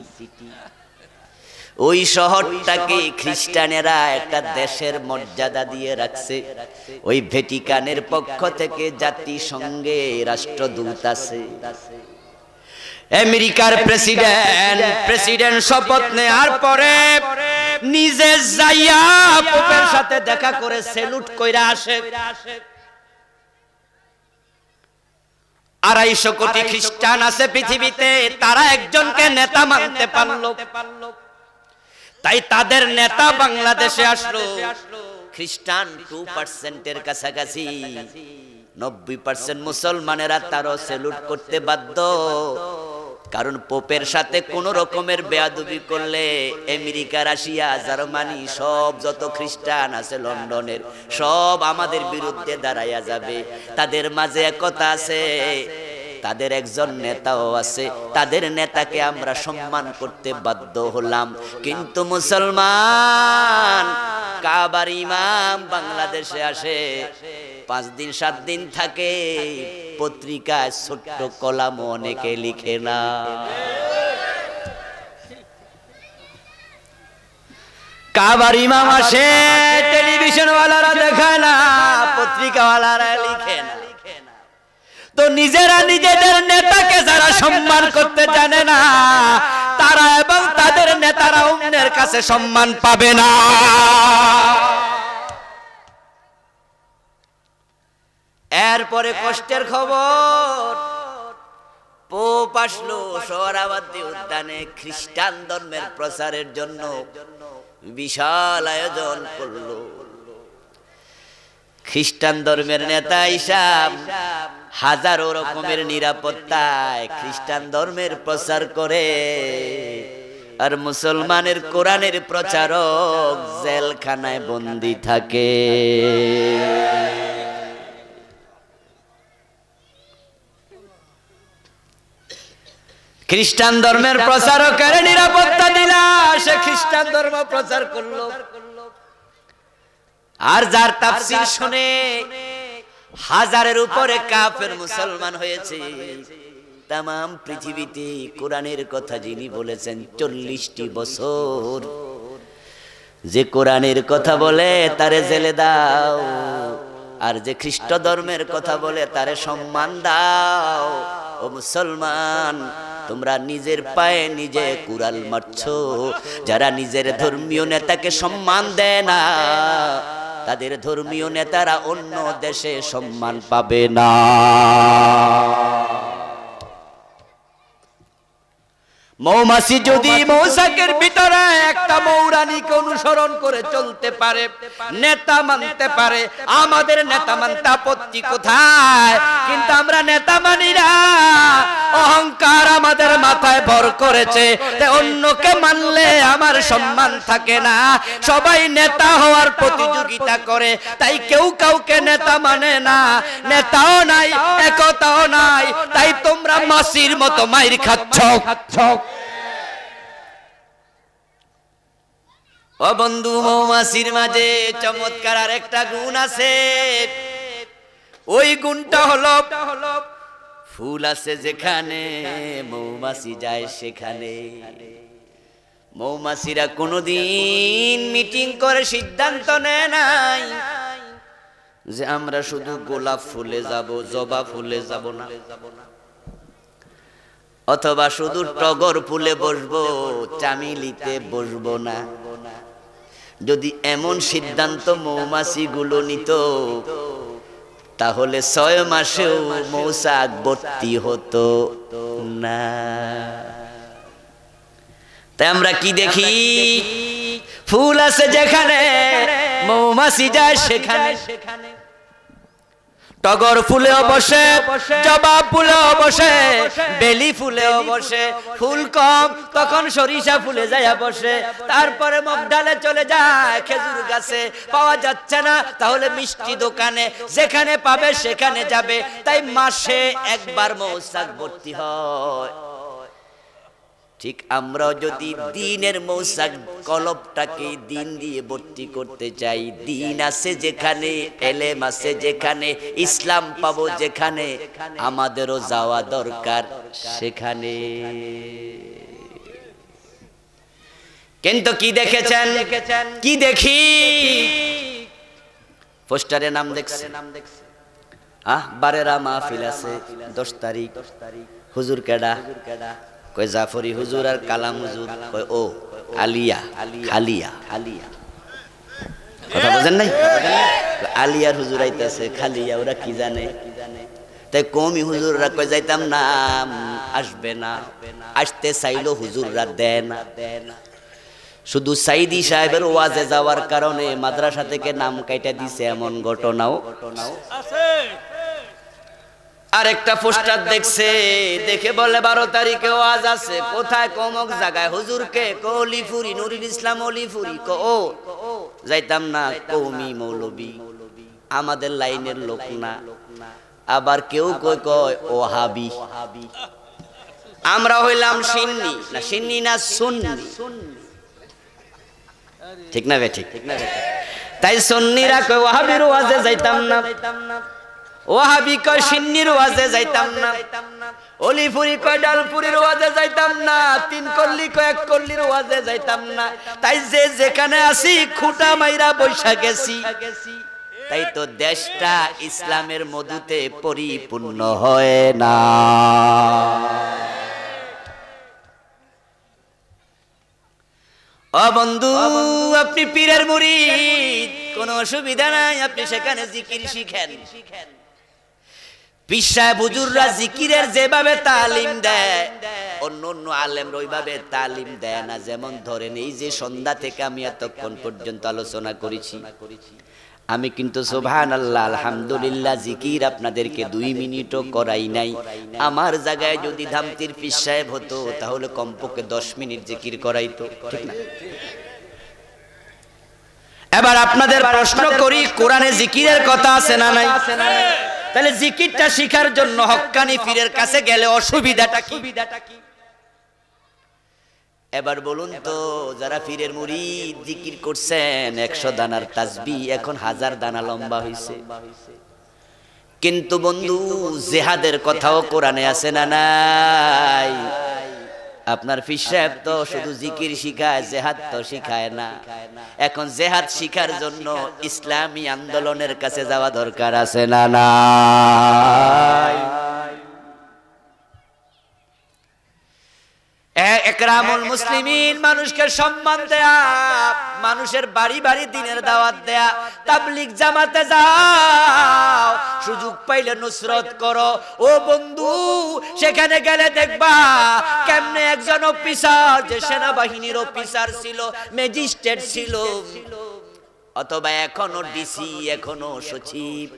ওই শহরটাকে খ্রিস্টানেরা একটা দেশের মর্যাদা দিয়ে রাখছে। ওই ভ্যাটিকানের পক্ষ থেকে জাতিসংঘে রাষ্ট্রদূত আছে। আমেরিকার প্রেসিডেন্ট শপথ নেওয়ার পরে নিজে যাইয়া পোপের সাথে দেখা করে সেলুট কইরা আসে। 250 কোটি খ্রিস্টান আছে পৃথিবীতে, তারা একজনকে নেতা মানতে পারলো। তাই তাদের নেতা বাংলাদেশে আসলো। খ্রিস্টান 2%-এর কাছাকাছি, 90% মুসলমানেরা তারও সেলুট করতে বাধ্য। কারণ পোপের সাথে কোন রকমের বেয়াদবি করলে আমেরিকা, রাশিয়া, জার্মানি সব যত খ্রিস্টান আছে লন্ডনের সব আমাদের বিরুদ্ধে দাঁড়াইয়া যাবে। তাদের মাঝে একতা আছে, তাদের একজন নেতাও আছে, তাদের নেতাকে আমরা সম্মান করতে বাধ্য হলাম। কিন্তু মুসলমান কাবার ইমাম বাংলাদেশে আসে, 5 দিন 7 দিন থাকে, পত্রিকায় ছোট্ট কলাম অনেকে লিখে না। কাবার ইমাম আসে, টেলিভিশন ওয়ালারা দেখায় না, পত্রিকা ওয়ালারা লিখে না। তো নিজেরা নিজেদের নেতাকে যারা সম্মান করতে জানে না, তারা এবং তাদের নেতারা অন্যের কাছে সম্মান পাবে না। এরপরে কষ্টের খবর, পোপ আসলো সোহরাওয়ার্দী উদ্যানে খ্রিস্টান ধর্মের প্রচারের জন্য বিশাল আয়োজন করলো। খ্রিস্টান ধর্মের নেতা হিসাব হাজারো রকমের নিরাপত্তায় খ্রিস্টান ধর্মের প্রচার করে, আর মুসলমানের কোরআনের প্রচারক জেলখানায় বন্দী থাকে। খ্রিস্টান ধর্মের প্রচারকের নিরাপত্তা দিলা, সে খ্রিস্টান ধর্ম প্রচার করলো। আর যার তাফসীর শুনে হাজারের উপরে কাফের মুসলমান হয়েছে। তামাম পৃথিবীতে কোরআনের কথা যিনি বলেছেন 40টি বছর, যে কোরআনের কথা বলে তারে জেলে দাও, আর যে খ্রিস্ট ধর্মের কথা বলে তারে সম্মান দাও। ও মুসলমান, তোমরা নিজের পায়ে নিজে কুড়াল মারছো। যারা নিজের ধর্মীয় নেতাকে সম্মান দেয় না, তাদের ধর্মীয় নেতারা অন্য দেশে সম্মান পাবে না। মৌমাছি যদি মৌচাকের ভিতরে একটা মৌরানীকে অনুসরণ করে চলতে পারে, নেতা মানতে পারে, আমাদের নেতা মানতে আপত্তি কোথায়? কিন্তু আমরা নেতা মানি না, অহংকার আমাদের মাথায় ভর করেছে। অন্যকে মানলে আমার সম্মান থাকে না, সবাই নেতা হওয়ার প্রতিযোগিতা করে, তাই কেউ কাউকে নেতা মানে না, নেতাও নাই, একতাও নাই, তাই তোমরা মাছির মতো মাইর খাচ্ছ। ও বন্ধু, মৌমাছির মাঝে চমৎকার আর একটা গুণ আছে। ওই গুণটা হলো ফুল আছে যেখানে মৌমাছি যায় সেখানে। মৌমাছিরা কোনোদিন মিটিং করে সিদ্ধান্ত নেয় নাই যে আমরা শুধু গোলাপ ফুলে যাব, জবা ফুলে যাব না, অথবা শুধু টগর ফুলে বসবো, চামেলিতে বসবো না। যদি এমন সিদ্ধান্ত মৌমাছি গুলো নিত, তাহলে 6 মাসেও মৌচাক ভর্তি হতো না। তাই আমরা কি দেখি? ফুল আছে যেখানে মৌমাছি যায় সেখানে। টগর ফুলেও বসে, জবা ফুলেও বসে, বেলি ফুলেও বসে। ফুল কম তখন সরিষা ফুলে যায় বসে। তারপরে মগডালে চলে যায়, খেজুর গাছে পাওয়া যাচ্ছে না, তাহলে মিষ্টি দোকানে, যেখানে পাবে সেখানে যাবে। তাই মাসে একবার মৌচাক ভর্তি হয়। ঠিক আমরাও যদি দিনের মৌচাক কলবটাকে দিন দিয়ে ভর্তি করতে চাই, দিন আছে যেখানে, এলেম আছে যেখানে, ইসলাম পাবো যেখানে, আমাদেরও যাওয়া দরকার সেখানে। কিন্তু কি দেখেছেন? কি দেখি? পোস্টারে নাম দেখছেন, বারেরা মাহফিল আছে 10 তারিখ। হুজুর কেডা? কয় জাফরি হুজুর আর কালাম হুজুর। কয় ও আলিয়া, খালিয়া। কথা বুঝেন নাই? আলিয়ার হুজুর আইতাছে, খালিয়া ওরা কি জানে? তাই কমি হুজুররা কয় যাইতাম না, আসবে না। আসতে চাইলো হুজুররা দেয় না। শুধু সাইদি সাহেবের ওয়াজে যাওয়ার কারণে মাদ্রাসা থেকে নাম কাইটা দিছে, এমন ঘটনাও আছে। আরেকটা পোস্টার দেখছে, দেখে বলে 12 তারিখে ওয়াজ আছে। কোথায়? কমক জায়গায়। হুজুরকে? কলিফুরি, নুরুল ইসলাম অলিফুরি। ও যাইতাম না, কওমি মৌলবী, আমাদের লাইনের লোক না। আবার কেউ কয় ওহাবি। আমরা হইলাম সুন্নি, না সুন্নি না সুন্নি, ঠিক না? ঠিক। তাই সুন্নিরা কয় ওহাবির ওয়াজে যাইতাম না, ওহাবি কয় সুন্নির ওয়াজে যাইতাম না, অলিপুরি কয় ডালপুরির ওয়াজে যাইতাম না, 3 কল্লি কয় 1 কল্লির ওয়াজে যাইতাম না। তাই যে যেখানে আছি খুঁটা মাইরা বৈশা গেছি। তাই তো দেশটা ইসলামের মধুতে পরিপূর্ণ হয় না। ও বন্ধু, আপনি পীরের মুরিদ, কোনো অসুবিধা নাই, আপনি সেখানে জিকির শিখেন। পীর সাহেব হুজুররা জিকিরের যেভাবে তালিম দেয় অন্য অন্য আলেমরা ওইভাবে তালিম দেয় না। যেমন ধরেন এই যে সন্ধ্যা থেকে আমি এতক্ষণ পর্যন্ত আলোচনা করেছি, আমি কিন্তু সুবহানাল্লাহ আলহামদুলিল্লাহ জিকির আপনাদেরকে 2 মিনিটও করাই নাই। আমার জায়গায় যদি ধামতির পীর সাহেব হতো তাহলে কমপক্ষে 10 মিনিট জিকির করাইতো, ঠিক না? এবার আপনাদের প্রশ্ন করি, কোরআনে জিকিরের কথা আছে না নাই? তাহলে জিকিরটা শিখার জন্য হক্কানি পীরের কাছে গেলে অসুবিধাটা কি? এবার বলুন তো, যারা পীরের মুরিদ জিকির করছেন 100 দানার তাসবিহ এখন 1000 দানা লম্বা হইছে। কিন্তু বন্ধু জিহাদের কথাও কোরআনে আছে না নাই? আপনার পীর সাহেব তো শুধু জিকির শিখায়, জিহাদ তো শিখায় না। এখন জিহাদ শিখার জন্য ইসলামী আন্দোলনের কাছে যাওয়া দরকার আছে না নাই? একরামুল মুসলিমিন, মানুষকে সম্মান দেয়া, মানুষের বাড়ি বাড়ি দিনের দাওয়াত দেয়া, তাবলীগ জামাতে যাও, সুযোগ পাইলে নুসরত করো। ও বন্ধু, সেখানে গেলে দেখবা কেমনে একজন অফিসার, যে সেনাবাহিনীর অফিসার ছিল, ম্যাজিস্ট্রেট ছিল, অথবা এখনো ডিসি, এখনো সচিব,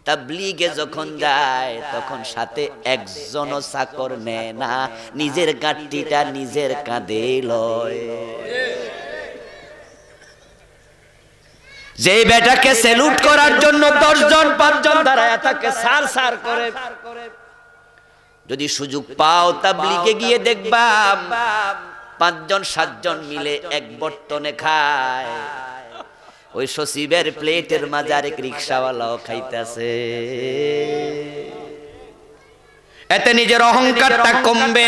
তাবলীগে যখন যায় তখন সাথে একজনও চাকর নেয় না, নিজের গাঁটটিটা নিজের কাঁধে লয়। যে বেটাকে স্যালুট করার জন্য 10 জন 5 জন দাঁড়ায় তাকে সার সার করে। যদি সুযোগ পাও তাবলীগে গিয়ে দেখবা 5 জন 7 জন মিলে এক বর্তনে খায়। ওই সচিবের প্লেটের মাঝে আরেক রিকশাওয়ালাও খাইতেছে। এতে নিজের অহংকারটা কমবে,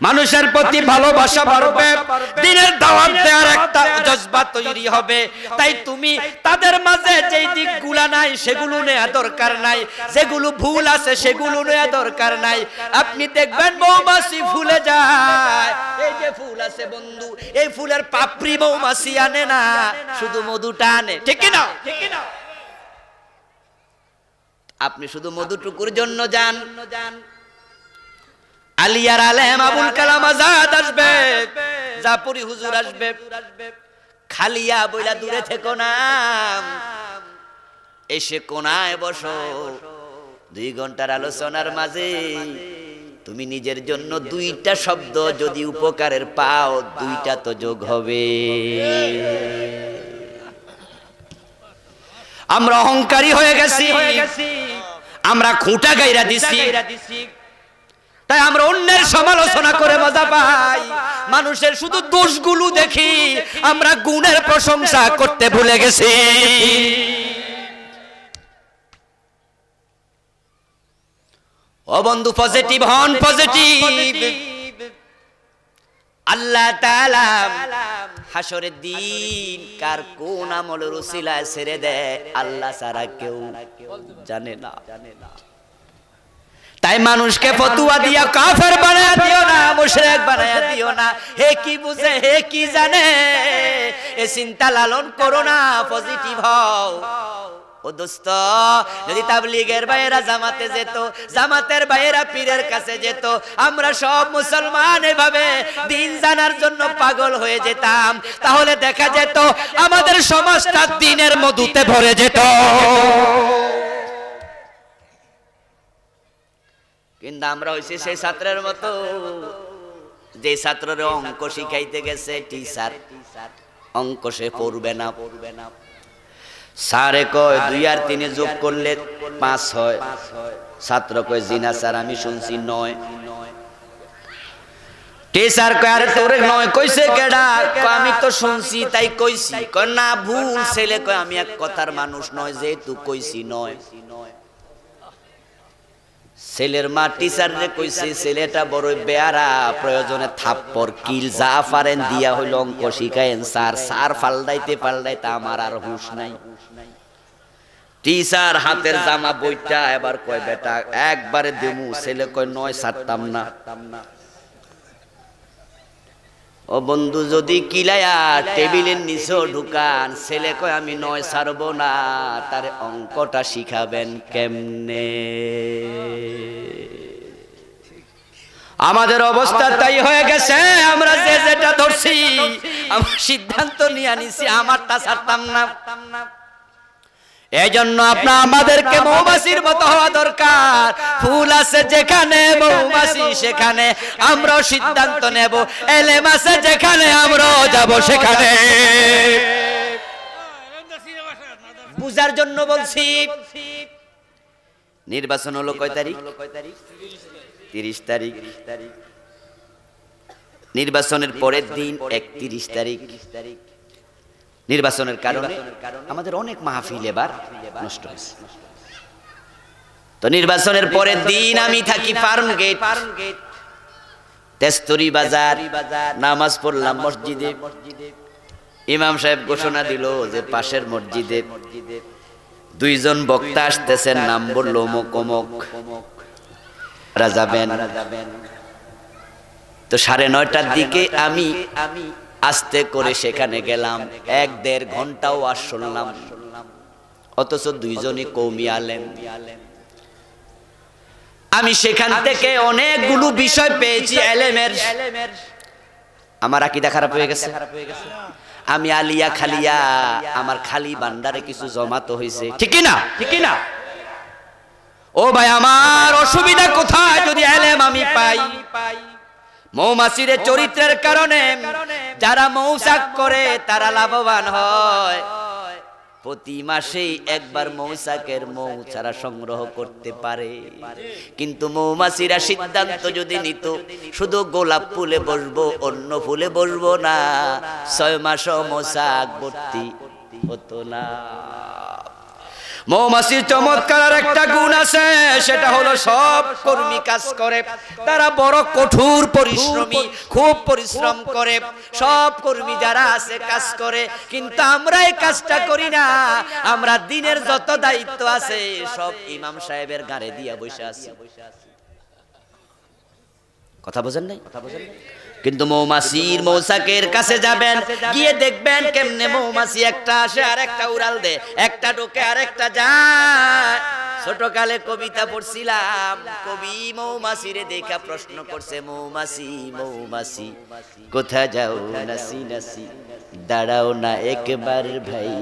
মানুষের প্রতি ভালোবাসা বাড়বে, দিনের দাওয়াত দেওয়ার একটা জজবা তৈরি হবে। তাই তুমি তাদের মাঝে যেই দিকগুলা নাই সেগুলো নেওয়া দরকার নাই, যেগুলো ভুল আছে সেগুলো নেওয়া দরকার নাই। আপনি দেখবেন মৌমাছি ফুলে যায়, এই যে ফুল আছে বন্ধু, এই ফুলের পাপড়ি মৌমাছি আনে না, শুধু মধুটা আনে, ঠিক না? আপনি শুধু মধুটুকুর জন্য যান। আলিয়ার আলেম আবুল কালাম আজাদ আসবে, জাপুরি হুজুর আসবে, খালিয়া বইলা দূরে থেকো না, এসে কোনায় বসো। 2 ঘন্টার আলোচনার মাঝে তুমি নিজের জন্য 2টা শব্দ যদি উপকারের পাও, 2টা তো যোগ হবে। আমরা অহংকারী হয়ে গেছি, আমরা খুঁটা গাইরা দিছি, তাই আমরা অন্যের সমালোচনা করে মজা পাই। মানুষের শুধু দোষগুলো দেখি, আমরা গুণের প্রশংসা করতে ভুলে গেছি। ও বন্ধু, পজিটিভ হন, পজিটিভ। আল্লাহ তাআলা হাসরের দিন কার কোন আমলের উসিলায় ছেড়ে দেয় আল্লাহ ছাড়া কেউ জানে না। তাই মানুষকে ফতুয়া দিয়া কাফের বানায়া দিও না, মুশরিক বানায়া দিও না। হে কি বুঝে, হে কি জানে, এ চিন্তা লালন করো না, পজিটিভ হও। ও দোস্ত, যদি তাবলীগের ভাইয়েরা জামাতে যেত, জামাতের ভাইয়েরা পীরের কাছে যেত, আমরা সব মুসলমান এভাবে দিন জানার জন্য পাগল হয়ে যেতাম, তাহলে দেখা যেত আমাদের সমাজটা দিনের মধুতে ভরে যেত। কিন্তু আমরা হইছি সেই ছাত্রের মতো, যে ছাত্রের অঙ্ক শিখাইতে গেছে টিচার, অঙ্ক সে পড়বে না। স্যারে কয় 2 আর 3 যোগ করলে 5 হয়, ছাত্র কয় জিনা স্যার আমি শুনছি 9। টিচার কয় আরে তোরে 9 কইছে কেডা? কয় আমি তো শুনছি তাই কইছি। কয় না ভুল। ছেলে কয় আমি এক কথার মানুষ নয়, যেহেতু কইছি 9। ছেলের মা টিচারে কইছে ছেলেটা বড় বেয়ারা, প্রয়োজনে থাপ্পড় কিল যা পারেন দিয়া হইল অঙ্ক শিখায়েন স্যার। স্যার পাল্টাইতে পাল্টাইতে আমার আর হুঁশ নাই। টিচার হাতের জামা বইটা এবার কয় বেটা একবারে দেমু। ছেলে কয় 9 ছাড়তাম না। ও বন্ধু যদি কিলায়া টেবিলের নিচেও ঢুকান, ছেলে কয় আমি 9 ছাড়বো না, তারে অঙ্কটা শিখাবেন কেমনে? আমাদের অবস্থা তাই হয়ে গেছে। আমরা যে যেটা ধরছি, আমরা সিদ্ধান্ত নিয়ে নিছি আমারটা ছাড়তাম না। এই জন্য আমাদেরকে মৌমাছির মতো হওয়া দরকার। ফুল আছে যেখানে মৌমাছি সেখানে আমরাও সিদ্ধান্ত নেব, এলেম আছে যেখানে আমরাও যাব সেখানে। বুঝার জন্য বলছি। নির্বাচন হলো কয় তারিখ? 30 তারিখ। নির্বাচনের পরের দিন 31 তারিখ। নির্বাচনের কারণে আমাদের অনেক মাহফিল এবার নষ্ট হয়েছে। তো নির্বাচনের পরের দিন আমি থাকি ফার্ম গেট, তেস্তরি বাজার। নামাজ পড়লাম মসজিদে। ইমাম সাহেব ঘোষণা দিল যে পাশের মসজিদে 2 জন বক্তা আসতেছেন, নাম বলল অমুক অমুক, যাবেন। তো 9:30টার দিকে আমি আস্তে করে সেখানে গেলাম। 1-1.5 ঘন্টাও আর শুনলাম, অথচ 2 জনই কওমি আলেম। আমি সেখান থেকে অনেকগুলো বিষয় পেয়েছি এলেমের। আমার আকীদা খারাপ হয়ে গেছে। আমি আলিয়া খালিয়া, আমার খালি ভান্ডারে কিছু জমাতো হয়েছে, ঠিক কি না? ঠিক কি না? ও ভাই, আমার অসুবিধা কোথায় যদি এলেম আমি পাই? মৌমাছির চরিত্রের কারণে যারা মৌচাক করে তারা লাভবান হয়। প্রতি মাসেই একবার মৌচাকের মৌ ছাড়া সংগ্রহ করতে পারে। কিন্তু মৌমাছিরা সিদ্ধান্ত যদি নিত শুধু গোলাপ ফুলে বসবো, অন্য ফুলে বসবো না, 6 মাসও মৌচাক ভর্তি হতো না। মৌমাছির চমৎকার একটা গুণ আছে, সেটা হলো সব কর্মী কাজ করে। তারা বড় কঠোর পরিশ্রমী, খুব পরিশ্রম করে। সব কর্মী যারা আছে কাজ করে, কিন্তু আমরা এই কাজটা করি না। আমরা দিনের যত দায়িত্ব আছে সব ইমাম সাহেবের ঘাড়ে দিয়া বসে আছি। কথা বোঝেন নাই? কিন্তু মৌমাছির মৌচাকের কাছে যাবেন, গিয়ে দেখবেন কেমনে মৌমাছি একটা আসে আর একটা উড়াল দেয়, একটা ঢোকে আর একটা যায়। ছোটকালে কবিতা পড়ছিলাম, কবি মৌমাছিরে দেখা প্রশ্ন করছে, মৌমাছি মৌমাছি কোথায় যাও নাসি নাসি, দাঁড়াও না একবার ভাই,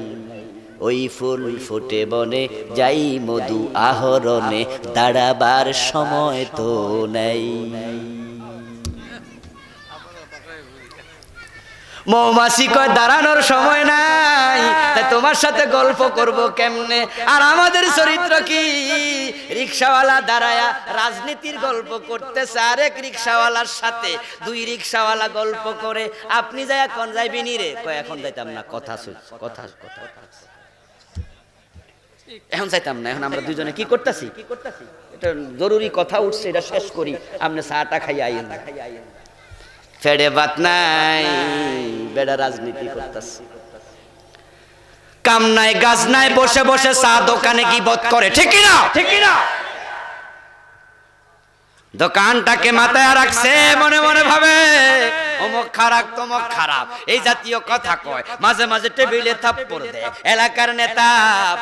ওই ফুল ফুটে বনে যাই মধু আহরণে, দাঁড়াবার সময় তো নেই। মৌমাছি কয় দাঁড়ানোর সময় নাই, তাই তোমার সাথে গল্প করব কেমনে? আর আমাদের চরিত্র কি? রিকশাওয়ালা দাঁড়ায়া রাজনীতির গল্প করতেছে, আরেক রিকশাওয়ালার সাথে 2 রিকশাওয়ালা গল্প করে। আপনি যাই এখন যাইবেনি রে? কয় এখন যাইতাম না, কথা কথা এখন যাইতাম না। এখন আমরা 2 জনে কি করতেছি? এটা জরুরি কথা উঠছে, এটা শেষ করি, আপনি চাটা খাইয়া আইন। ফেড়ে ভাত নাই, বেড়া রাজনীতি করতেছে। কাম নাই গাছ নাই, বসে বসে চা দোকানে গীবত করে, ঠিক কি না? ঠিক কি না? দোকানটাকে মাথায় রাখছে, মনে মনে ভাবে অমুক খারাপ তমুক খারাপ, এই জাতীয় কথা কয়। মাঝে মাঝে টেবিলে থাপ্পড় দেয়। এলাকার নেতা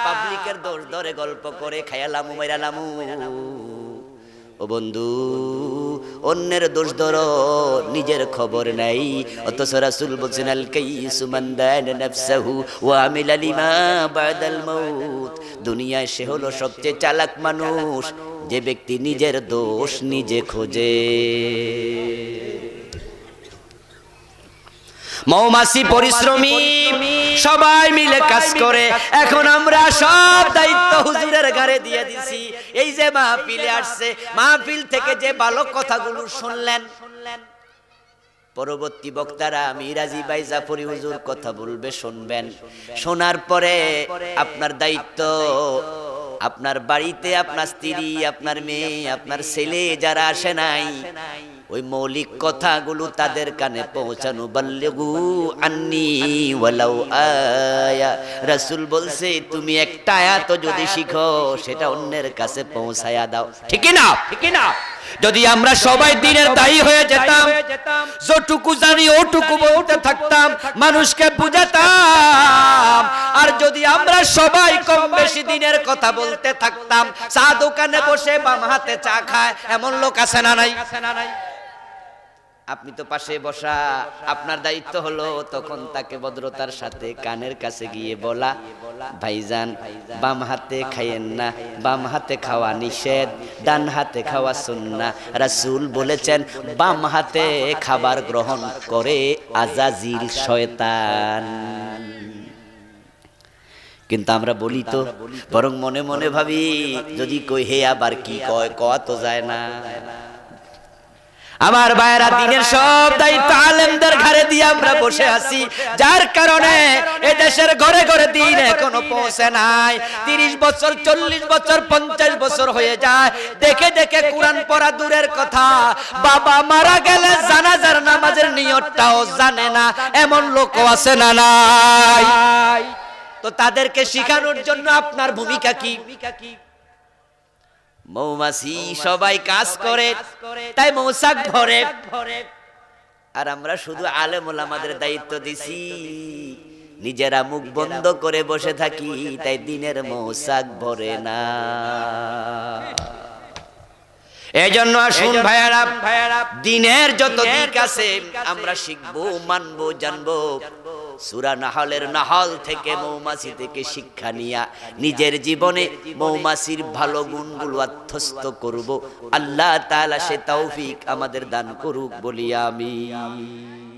পাবলিকের দোষ ধরে গল্প করে, খায়ালামু মাইরালামু। ও বন্ধু, অন্যের দোষ ধরো, নিজের খবর নাই। অথচ রাসূল বলছেন, আল কাইসু মান দানা নাফসাহু ওয়া আমিলা লিমা বাদাল মাউত। দুনিয়ায় সে হলো সবচেয়ে চালাক মানুষ, যে ব্যক্তি নিজের দোষ নিজে খোঁজে। মৌমাছি পরিশ্রমী, সবাই মিলে কাজ করে। এখন আমরা সব দায়িত্ব হুজুরের ঘাড়ে দিয়ে দিছি। এই যে মাহফিলে আসছে, মাহফিল থেকে যে ভালো কথাগুলো শুনলেন, পরবর্তী বক্তারা মিরাজি ভাই জাফরি হুজুর কথা বলবে, শুনবেন। শোনার পরে আপনার দায়িত্ব, আপনার বাড়িতে আপনার স্ত্রী, আপনার মেয়ে, আপনার ছেলে যারা আসে নাই, ওই মৌলিক কথাগুলো তাদের কানে পৌঁছানো। বাল্লিগু আন্নি ওয়ালাউ আয়া। রাসূল বলছে, তুমি একটা আয়াত যদি শিখো, সেটা অন্যের কাছে পৌঁছায়া দাও, ঠিক না? ঠিক না? যদি আমরা সবাই দিনের দায়ী হয়ে যেতাম, যতটুকু জানি ওটুকু বলতে থাকতাম, মানুষকে বুঝাতাম, আর যদি আমরা সবাই কম বেশি দিনের কথা বলতে থাকতাম, চা দোকানে বসে বাম হাতে চা খায় এমন লোক আছে না নাই? আপনি তো পাশে বসা, আপনার দায়িত্ব হলো তখন তাকে ভদ্রতার সাথে কানের কাছে গিয়ে বলা, ভাইজান বাম হাতে খাইয়েন না, বাম হাতে খাওয়া নিষেধ, ডান হাতে খাওয়া সুন্নাহ। রাসূল বলেছেন বাম হাতে খাবার গ্রহণ করে আজাজিল শয়তান। কিন্তু আমরা বলি তো, বরং মনে মনে ভাবি যদি কই হে আবার কি কয়, কওয়া তো যায় না। আমার ভাইয়েরা, দিনের সব দায়িত্ব আলেমদের ঘাড়ে দিয়ে আমরা বসে আছি, যার কারণে এই দেশের ঘরে ঘরে দিন এখনো পৌঁছে নাই। 30 বছর 40 বছর 50 বছর হয়ে যায়, দেখে দেখে কোরআন পড়া দূরের কথা, বাবা মারা গেলে জানাজার নামাজের নিয়তটাও জানে না, এমন লোকও আছে না নাই? তো তাদেরকে শিখানোর জন্য আপনার ভূমিকা কি? মৌমাছি সবাই কাজ করে, তাই মৌচাক ভরে, আর আমরা শুধু আলেম ওলামাদের দায়িত্ব দিছি, নিজেরা মুখ বন্ধ করে বসে থাকি, তাই দিনের মৌচাক ভরে না। এজন্য আসুন ভাইয়ারা, দিনের যত দিক আছে আমরা শিখবো, মানবো, জানবো। সূরা নাহলের নাহল থেকে, মৌমাছি থেকে শিক্ষা নিয়া নিজের জীবনে মৌমাছির ভালো গুণগুলো আত্মস্থ করব। আল্লাহ তাআলা সে তৌফিক আমাদের দান করুক বলি আমিন।